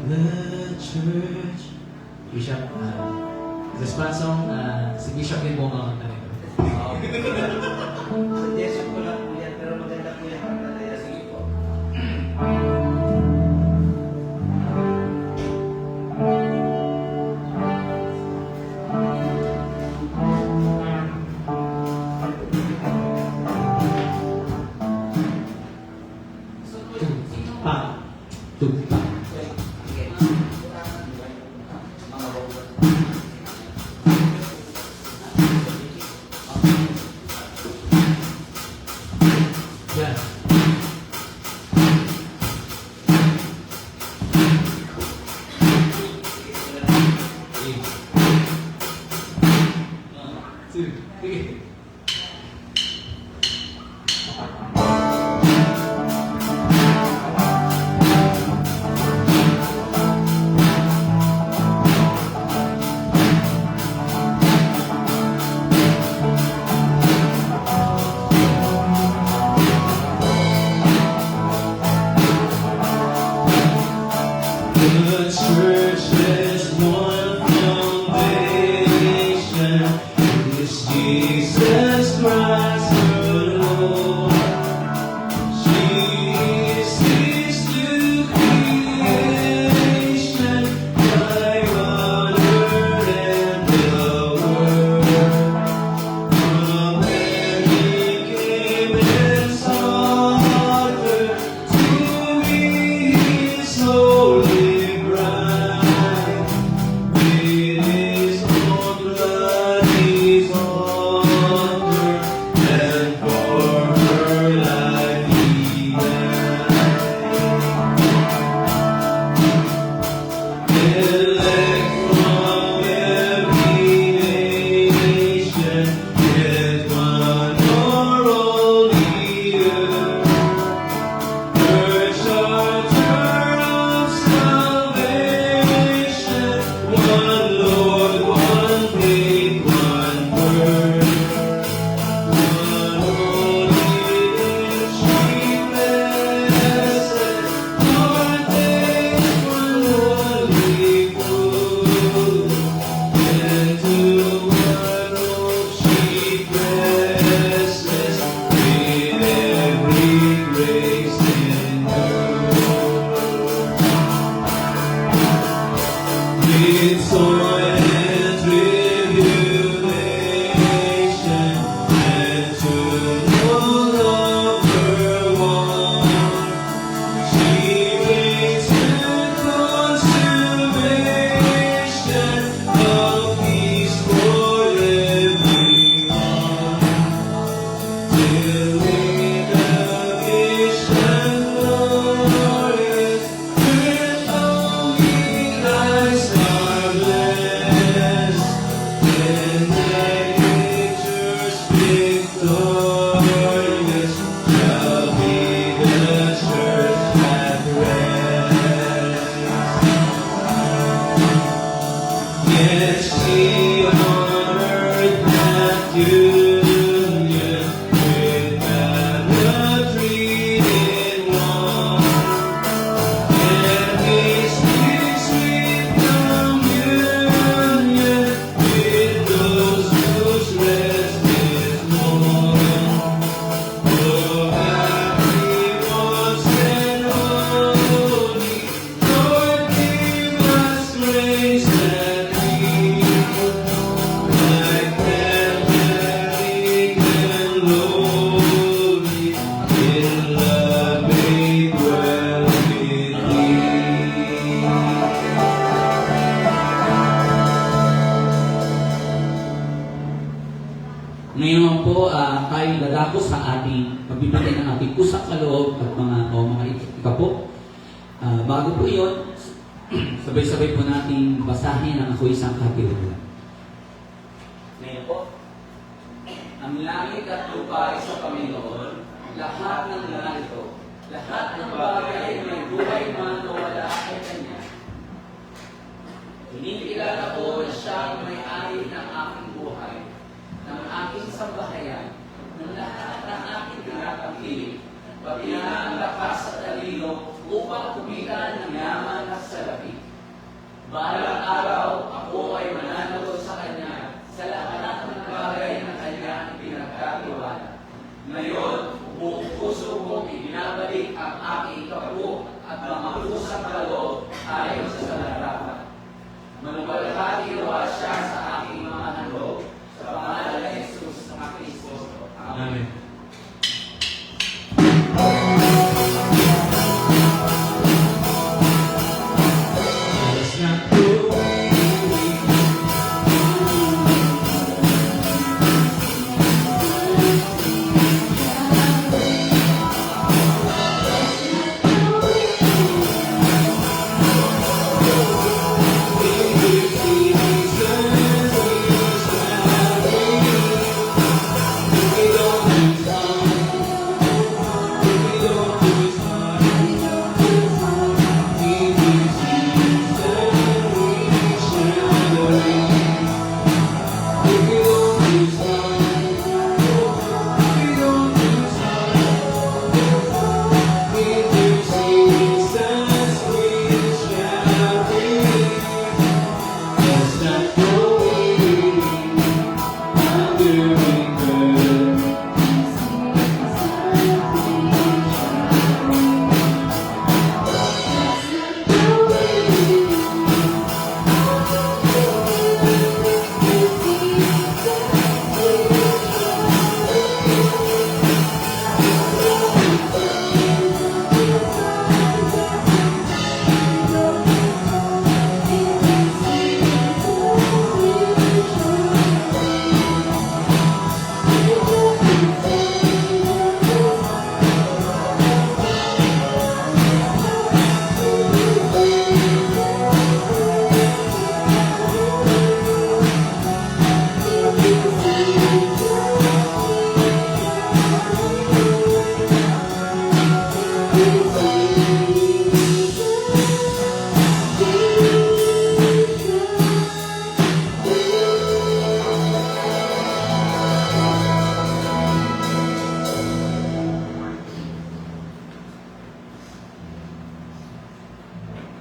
Speaker 7: The church.
Speaker 2: Bishop, response song, si Bishop din po ang kanta nito.
Speaker 1: Suggestion ko lang po yan, pero maganda po yan. Sige po.
Speaker 2: Pa. Tugpa. Yan. Sige.
Speaker 3: bago sa ating pagbibigay ng ating usap kaloob at mga ikapo. Bago po yun, sabay-sabay po natin basahin ang Ako Isang Katiwala. Ngayon po, ang langit at lupa ay sa Panginoon, lahat ng narito, lahat ng bagay may buhay man o wala ay Kanya. Kinikilala ko na siya ang may-ari ng aking buhay, ng aking sambahayan, ng lahat ng aking pinapangkilig, pati na ang lakas at talino upang kumita ng yaman at salapi. Balang araw, ako ay mananagot sa Kanya sa lahat ng bagay na Kanya pinagkatiwala. Ngayon, buong puso kong ibinabalik ang aking ikapo at mga pusang kaloob ayon sa salarapan. Manubalhati nawa siya sa aking mga handog, sa pangalan ni Jesus ng Kristo. Amen.
Speaker 7: Let's not go.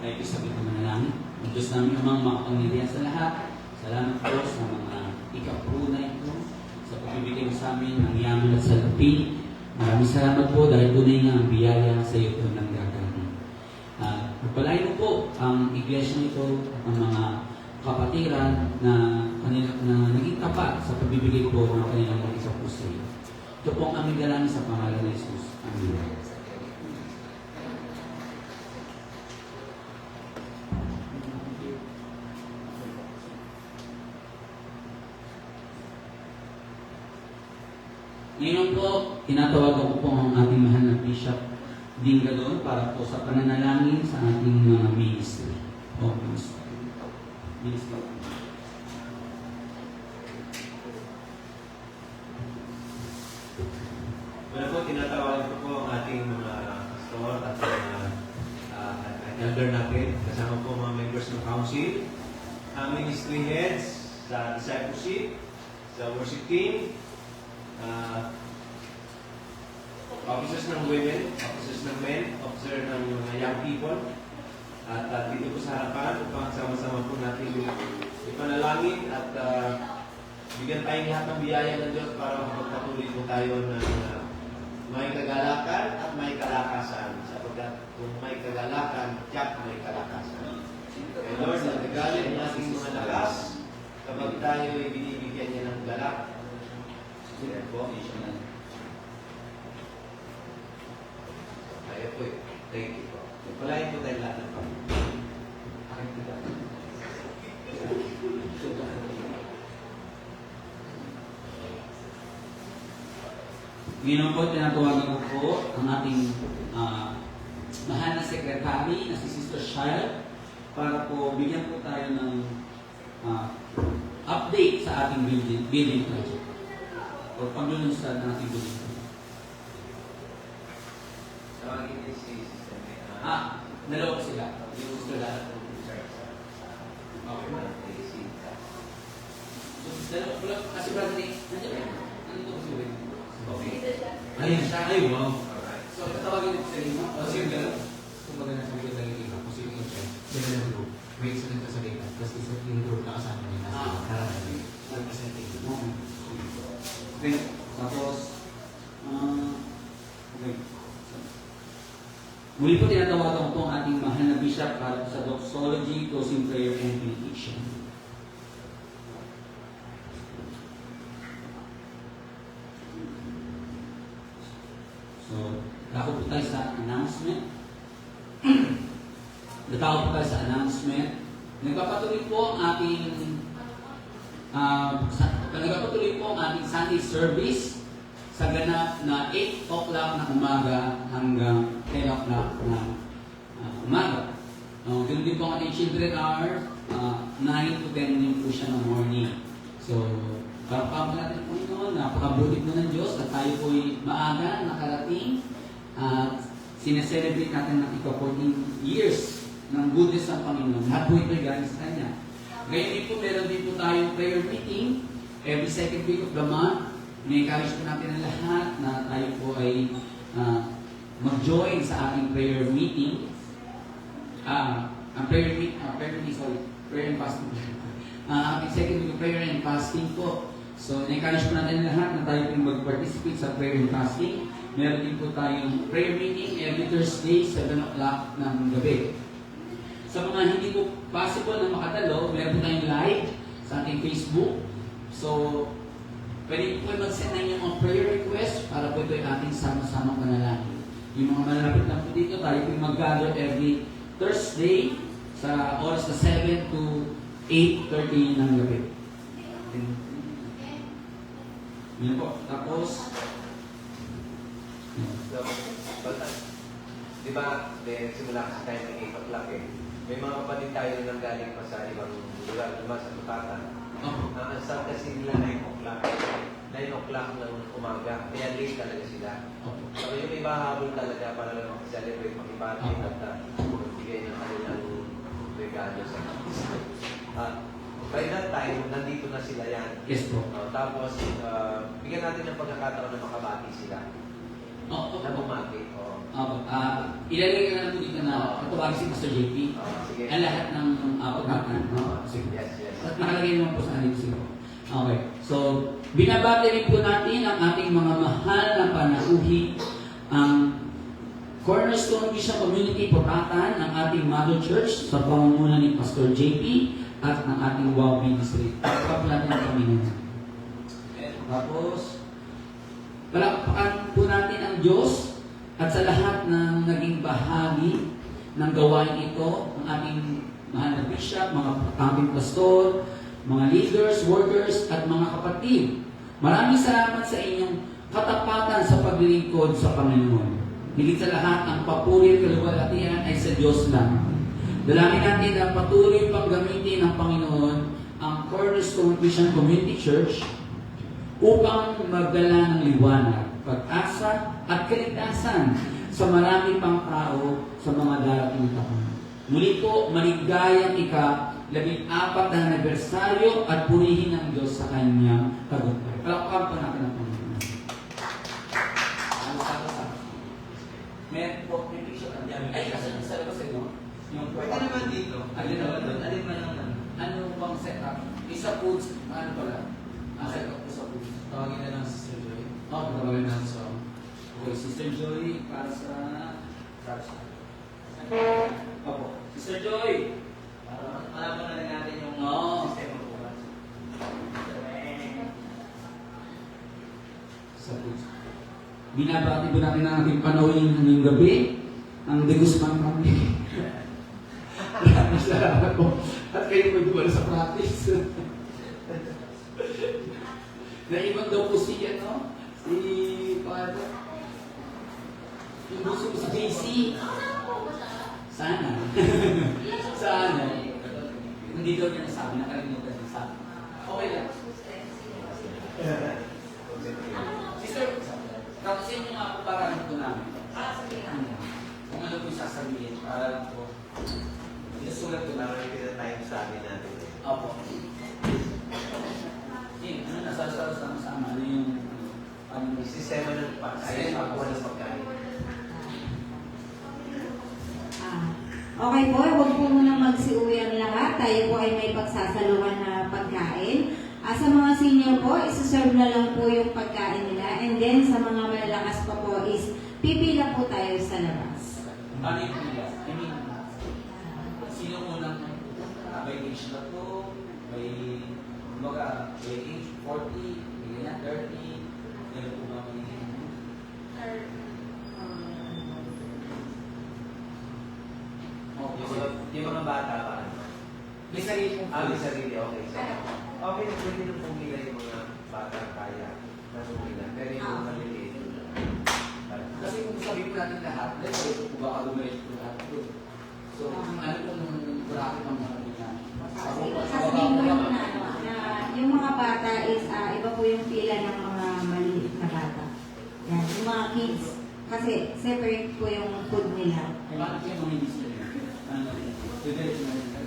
Speaker 3: Ay, isabit na manalangin. Ang Diyos namin amang makapangyarihan sa lahat. Salamat po sa mga ikapruna ito, sa pagbibigay mo sa amin ng yaman at salapi. Maraming salamat po dahil tunay nga ang biyaya sa iyo po nang gagawin. Pagpalain mo po ang iglesia nito at ang mga kapatiran na naging tapat sa pagbibigay po ng kanilang mga isa po sa iyo. Ito po ang aming dalangin sa pangalan ni Jesus. Amen. Ngayon po, tinatawagan ko po ang ating mahal na Bishop Dingadon para po sa pananalangin sa ating mga ministry. Ministry.
Speaker 8: Well po, tinatawagan ko po ang ating mga pastor at mga elder natin. Kasama po mga members ng council, ministry heads sa discipleship, sa worship team, officers ng women, officers ng men, officers ng mga young people, at dito po sa harapan upang sama-sama po natin ipanalangin at bigyan tayong lahat ng biyaya ng Diyos para makapagpatuloy po tayo ng may kagalakan at may kalakasan, sapagkat kung may kagalakan, tiyak may kalakasan. Kaya Lord, nagagalin ang ating mga lakas kapag tayo ay binibigyan niya ng galak. Yan po, kaya po, thank you po. Palayan po tayo lahat ng Panginoon.
Speaker 3: Ngayon po, tinatawagan ko po ang ating mahal na sekretary na si Sister Shire para po bigyan po tayo ng update sa ating building project o paglulunsad ng ating building project.
Speaker 1: Tawagin din si Sister May.
Speaker 3: Dalawa po sila. Yung Sister Lara.
Speaker 1: Okay,
Speaker 3: Dalawa po lang. Kasi brother Nick, nandiyan ba? Nandito ko si Wayne.
Speaker 1: okay.
Speaker 2: Ayun siya. Ay, wow.
Speaker 3: So, tatawagin ko sa inyo. O, sige, dalawa.
Speaker 2: Kung baga nasa video lang yung iba, kung sino yung siya, sila ng group. May isa nito sa data, tapos isa yung group na kasama niya nasa karami. Representing.
Speaker 3: Okay. Tapos, okay. Muli po tinatawagan ko po ang ating mahal na bishop para sa doxology, closing prayer, and benediction. So, dako po tayo sa announcement. Dako po tayo sa announcement. Nagpapatuloy po ang ating nagpapatuloy po ang ating Sunday service sa ganap na 8 o'clock na umaga hanggang 10 o'clock na umaga. Ganun din po ang ating children hour, 9 to 10 din po siya ng morning. So, parang natin po noon, napakabuti po ng Diyos at tayo po ay maaga nakarating at sineselebrate natin ng ika-14 years ng goodness ng Panginoon. Lahat po ito ay galing sa Kanya. Ngayon din po, meron din po tayong prayer meeting every second week of the month. May-encourage po natin ang lahat na tayo po ay mag-join sa ating prayer meeting. Prayer and fasting. Ating second week of prayer and fasting po. So, na-encourage po natin lahat na tayo po mag-participate sa prayer and fasting. Meron din po tayong prayer meeting every Thursday, 7 o'clock ng gabi. Sa mga hindi po possible na makadalo, meron po tayong live sa ating Facebook. So, pwede po mag-send na inyong prayer request para po ito yung ating sama-samang panalangin. Yung mga malapit lang po dito, tayo po mag-gather every Thursday sa oras na 7 to 8:30 ng gabi. Yan po. Tapos,
Speaker 1: So, di ba, simula kasi tayo ng 8 o'clock eh. May mga kapatid tayo na nanggaling pa sa ibang lugar, diba, sa Tupatan. Ang start kasi nila 9 o'clock. 9 o'clock ng umaga, kaya late talaga sila. So, yung iba habol talaga para lang mag-celebrate, mag-party at magbigay ng kanilang regalo sa by that time, nandito na sila yan.
Speaker 3: yes po.
Speaker 1: Tapos, bigyan natin ng pagkakataon na makabati sila. Na bumati.
Speaker 3: Ilalagay ka na lang po dito na katawagin si Pastor JP.
Speaker 1: Sige.
Speaker 3: Ang lahat ng pagkakataon. Sige.
Speaker 1: Yes, yes.
Speaker 3: At nakalagay naman po sa aling sila. Okay. So, binabati rin po natin ang ating mga mahal na panauhi, ang Cornerstone Mission Community Puratan, ang ating Mother Church sa pamumuno ni Pastor JP at ang ating WOW Ministry. Pagkakap natin ang Panginoon. Tapos, palakpakan po natin ang Diyos at sa lahat ng naging bahagi ng gawain ito, ang ating mahal na bishop, mga ating pastor, mga leaders, workers, at mga kapatid. Maraming salamat sa inyong katapatan sa paglilingkod sa Panginoon. Higit sa lahat, ang papuri at kaluwalhatian ay sa Diyos lang. Dalangin natin na patuloy pang gamitin ng Panginoon ang Cornerstone Christian Community Church upang magdala ng liwanag, pag-asa at kaligtasan sa marami pang tao sa mga darating taon. Muli po, maligayang ika-14 na anibersaryo at purihin ng Diyos sa kanyang tagumpay. Palakpakan po natin ang Panginoon. May picture ang dami. Ay, kasi sa labas ito.
Speaker 1: Pwede naman dito.
Speaker 3: Alin naman doon? Alin man naman? Ano bang setup? Isa foods, ano pala? Setup ko sa foods.
Speaker 2: Tawagin na lang si Sister Joy.
Speaker 3: Tawagin na sa okay, Sister Joy para sa Opo. Sister Joy!
Speaker 1: Para malaman na rin natin yung sistema po.
Speaker 3: Sa foods. Binabati po natin ang ating panawin ngayong gabi. Ang De Guzman kami. Maraming salamat po. At kayo po duwala sa practice. Naiwan daw po si, si Padre. gusto ko si JC. Sana. Sana. Hindi daw niya nasabi, nakalimutan niya sabi. Okay lang. Sister, tapusin niyo nga ako para ano ko namin. Kung ano po yung sasabihin, para lang po. Isulat ko na.
Speaker 1: Marami kita time sa amin natin.
Speaker 3: Opo. Ano nasasama? Ano yung... Ano yung
Speaker 1: Sistema ng pagkain, pagkuha ng pagkain.
Speaker 4: Okay po, huwag po muna magsiuwi ang lahat. Tayo po ay may pagsasaluhan na pagkain. Sa mga senior po, isuserve na lang po yung pagkain nila. And then, sa mga malalakas pa po is, pipila po tayo sa labas.
Speaker 3: Ano yung pila? I mean, sino unang by age na po? By age 40, by 30, kailan po ba magiging?
Speaker 1: Yung mga bata pa.
Speaker 3: May sarili pong
Speaker 1: May sarili, okay. So, okay, pwede nung pumila yung mga bata kaya na pumila. Pero yung mga maliliit.
Speaker 3: Kasi kung sabihin po natin lahat, let's say, kung baka lumayos po lahat po. So, ano po nung bracket ng mga kanina?
Speaker 4: Sasabihin ko yung na yung mga bata is, iba po yung pila ng mga maliliit na bata. Yan, yung mga kids. Kasi separate po yung food nila.
Speaker 3: Bakit yung mga minister?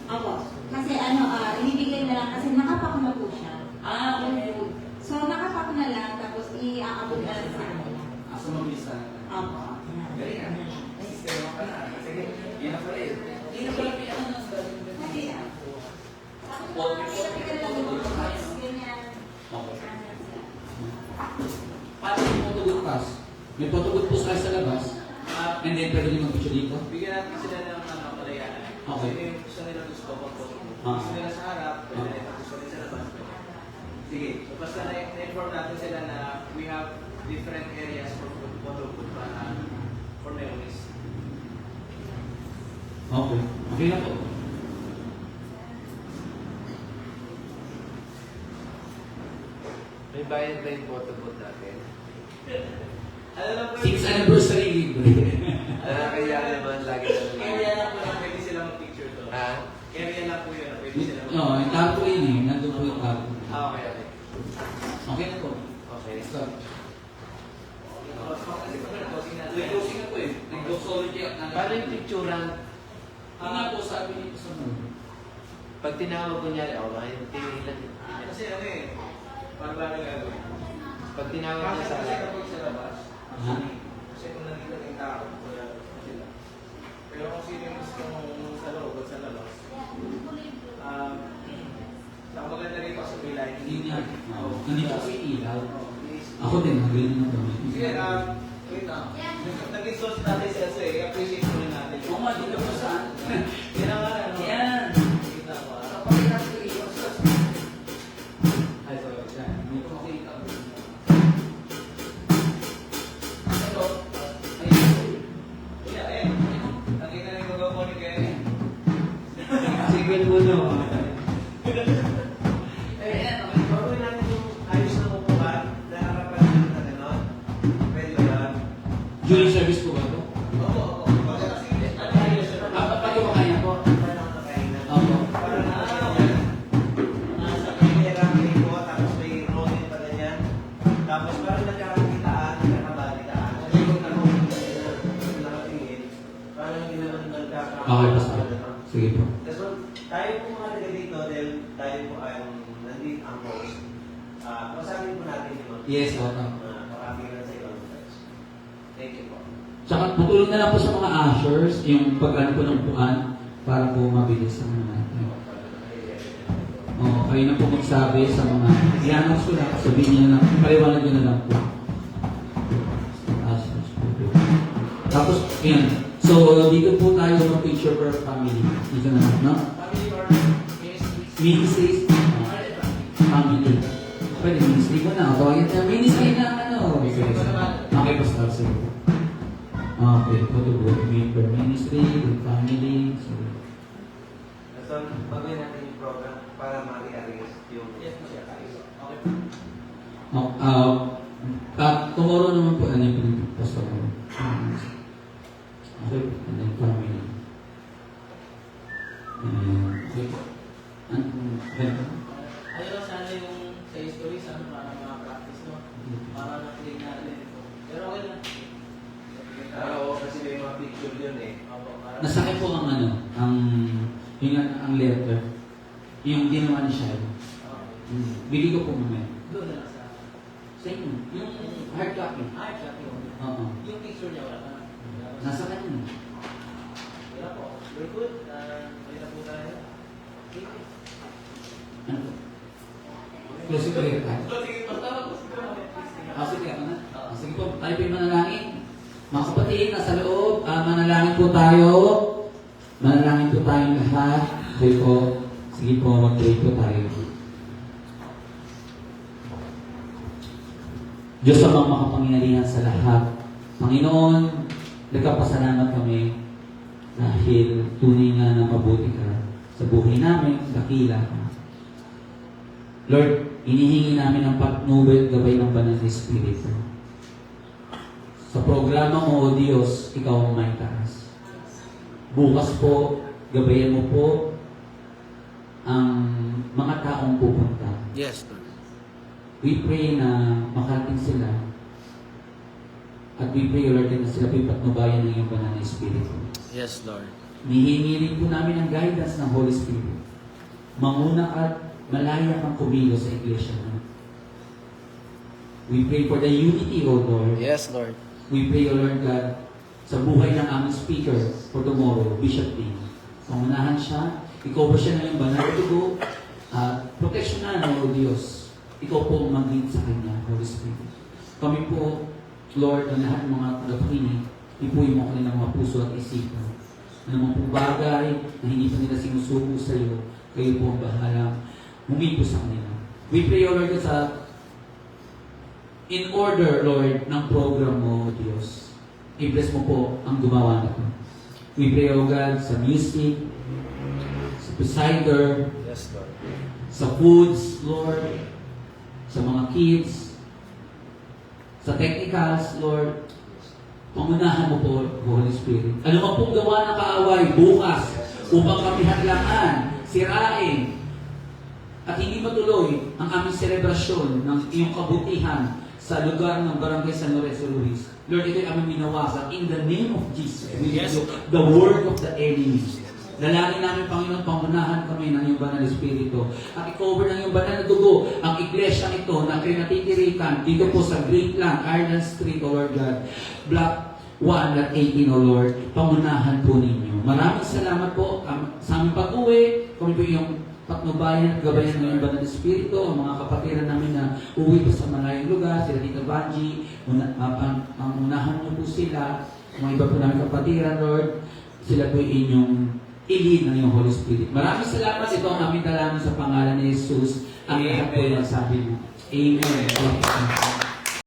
Speaker 4: Opo. Kasi ibibigay na lang kasi nakapako na po siya. Yung food. So nakapako na lang tapos i-aabot na lang sa kanila.
Speaker 3: So mabilis na.
Speaker 4: Opo.
Speaker 3: Galing ah. Sistema ka na. Sige, yun na pala yun. Yun na pala yung ano.
Speaker 4: Kasi
Speaker 3: Paano yung photobooth pass? May photobooth post tayo sa labas. And then pwede nyo mag-picture dito?
Speaker 1: Bigyan natin sila ng kalayaan.
Speaker 3: Okay.
Speaker 1: Kasi yung gusto nila gusto ko.
Speaker 3: Ah.
Speaker 1: Gusto nila sa harap, pwede nila gusto nila sa labas. Sige, so basta na-inform natin sila na we have different areas for photo para for memories.
Speaker 3: Okay. Okay na po.
Speaker 1: May bayad ba yung photo booth natin? Ano lang po
Speaker 3: 6th anniversary libre.
Speaker 1: kaya naman lagi na lang.
Speaker 3: Area
Speaker 1: lang po lang pwede sila mag-picture to. Ha? Area lang po yun, pwede sila
Speaker 3: No, yung tapo yun eh. Nandun po yung tapo.
Speaker 1: Okay.
Speaker 3: Okay na po.
Speaker 1: Okay.
Speaker 3: Stop.
Speaker 1: Kasi pag nag-closing na.
Speaker 3: Nag-closing na po eh. Nag-closing na.
Speaker 1: Paano yung picturean?
Speaker 3: Ang nga po sabi nito sa mga.
Speaker 1: Pag tinawag ko niya, tingin lang. Kasi paano ba nagagawin? Pag tinawag niya sa labas,
Speaker 3: Ha?
Speaker 1: kasi kung nandito yung tao, wala sila. Pero kung sino yung gusto mong sa loob at sa labas, saka maganda rin pa sa bilay.
Speaker 3: Hindi niya. Hindi po kasi ilaw. Ako din, nagawin na kami.
Speaker 1: Sige, wait na. Nag-install natin siya sa appreciate mo rin natin.
Speaker 3: Oo nga, dito po saan?
Speaker 1: Yan ang
Speaker 3: Yan.
Speaker 1: Kita ko.
Speaker 3: Ay, sorry. Yan. Hindi ko makita. Ito. Ayun.
Speaker 1: Nakita na yung gagawa ko ni Gary.
Speaker 7: Sige po no.
Speaker 1: Gagawin natin yung ayos na upuan na harapan natin na gano'n. Pwede ba yan?
Speaker 3: During service po ba ito?
Speaker 1: Opo. Kasi ano ayos na
Speaker 3: Pag kumakain ako.
Speaker 1: parang nakakainan.
Speaker 3: Opo.
Speaker 1: Parang nakakainan. Nasa pera ko, tapos may rolling pa na yan. Tapos parang nagkakakitaan, nagkakabalitaan. Kasi kung nakatingin, parang hindi naman nagkakakitaan.
Speaker 3: Okay, basta. Sige po.
Speaker 1: So, tayo po mga taga dito, dahil tayo po ay nandito ang host. Pasabi po natin yun.
Speaker 3: Yes, okay.
Speaker 1: Makakilan sa ibang friends. Thank you po.
Speaker 3: Tsaka tutulong na lang po sa mga ushers yung pag-ano po ng puan para po mabilis ang mga natin. Kayo na po magsabi sa mga i-announce ko lang, sabihin niyo na lang, paliwanag niyo na lang po. Ushers po. Tapos, yan. So, dito po tayo mag-picture for family. Dito na lang, no? Ministries. Family. Pwede ministry ko na. Tawagin tayo ministry na ano. Okay, basta. Sige po. Okay, photo book. Made for ministry, with family.
Speaker 1: So, magawin natin yung program para ma-rearrange yung siya tayo. Okay.
Speaker 3: Tomorrow naman po, ano yung pinag-post ako.
Speaker 1: picture yun eh.
Speaker 3: Nasakit po ang yung ang letter. Yung ginawa ni Shai. Bili ko po mamaya.
Speaker 2: Doon na lang sa...
Speaker 3: Sa inyo, yung hard copy.
Speaker 2: Ay, sabi ko.
Speaker 3: Oo.
Speaker 2: Yung picture niya, wala ka na.
Speaker 3: Nasa kanya.
Speaker 2: Wala po. Very good. May na po tayo. Sige.
Speaker 3: Ano po? Closing prayer tayo.
Speaker 2: Sige po. Tama po.
Speaker 3: Sige ako na. Sige po, tayo po yung manalangin. Mga kapatid, nasa loob, manalangin po tayo. Manalangin po tayong lahat. Okay po. Sige po, mag-pray po tayo. Diyos amang makapangyarihan sa lahat. Panginoon, nagkapasalamat kami dahil tunay nga na mabuti ka sa buhay namin, dakila ka. Lord, inihingi namin ang patnubay at gabay ng Banal na Espiritu. Sa programa mo, O Diyos, ikaw ang may taas. Bukas po, gabayan mo po ang mga taong pupunta.
Speaker 6: Yes, Lord.
Speaker 3: We pray na makarating sila at we pray, Lord, na sila po patnubayan ng iyong Banal na Espiritu.
Speaker 6: Yes, Lord.
Speaker 3: Nihingi rin po namin ang guidance ng Holy Spirit. Manguna at malaya kang kumilos sa iglesia na. We pray for the unity, O Lord.
Speaker 6: Yes, Lord.
Speaker 3: We pray, O Lord God, sa buhay ng aming speaker for tomorrow, Bishop Dean. Pangunahan siya, ikaw ba siya na yung banal na dugo, proteksyonan, O Diyos. Ikaw po mag-lead sa kanya, Holy Spirit. Kami po, Lord, ang lahat ng mga tagapakinig, ipuin mo kanilang mga puso at isipan. Ano mga pong bagay na hindi pa nila sinusuko sa iyo, kayo po ang bahala. Humingi po sa kanila. We pray, O Lord, sa in order, Lord, ng program mo, Diyos. I-bless mo po ang gumawa na ito. We pray, O God, sa music, sa presider,
Speaker 6: Yes, Lord.
Speaker 3: sa foods, Lord, sa mga kids, sa technicals, Lord. Pangunahan mo po, Holy Spirit. Ano man pong gawa ng kaaway bukas upang kami hadlangan, sirain, at hindi matuloy ang aming selebrasyon ng iyong kabutihan sa lugar ng Barangay San Lorenzo Luis. Lord, ito'y aming minawasan in the name of Jesus. We rebuke the work of the enemy. Dalangin namin, Panginoon, pangunahan kami ng iyong banal na Espiritu. At i-cover ng iyong banal na dugo ang iglesia ito na kinatitirikan dito po sa Greenland, Ireland Street, O Lord God. Block 1.18, O Lord. Pangunahan po ninyo. Maraming salamat po sa aming pag-uwi. Kami po yung patnubayan at gabayan ng iyong banal na Espiritu. Ang mga kapatiran namin na uwi po sa malayong lugar, sila Tita Banji, pangunahan niyo po sila. Mga iba po namin kapatiran, Lord. Sila po inyong i-lead ng iyong Holy Spirit. Maraming salamat. Ito ang aming dalangin sa pangalan ni Jesus. Ang lahat po yung sabi mo. Amen.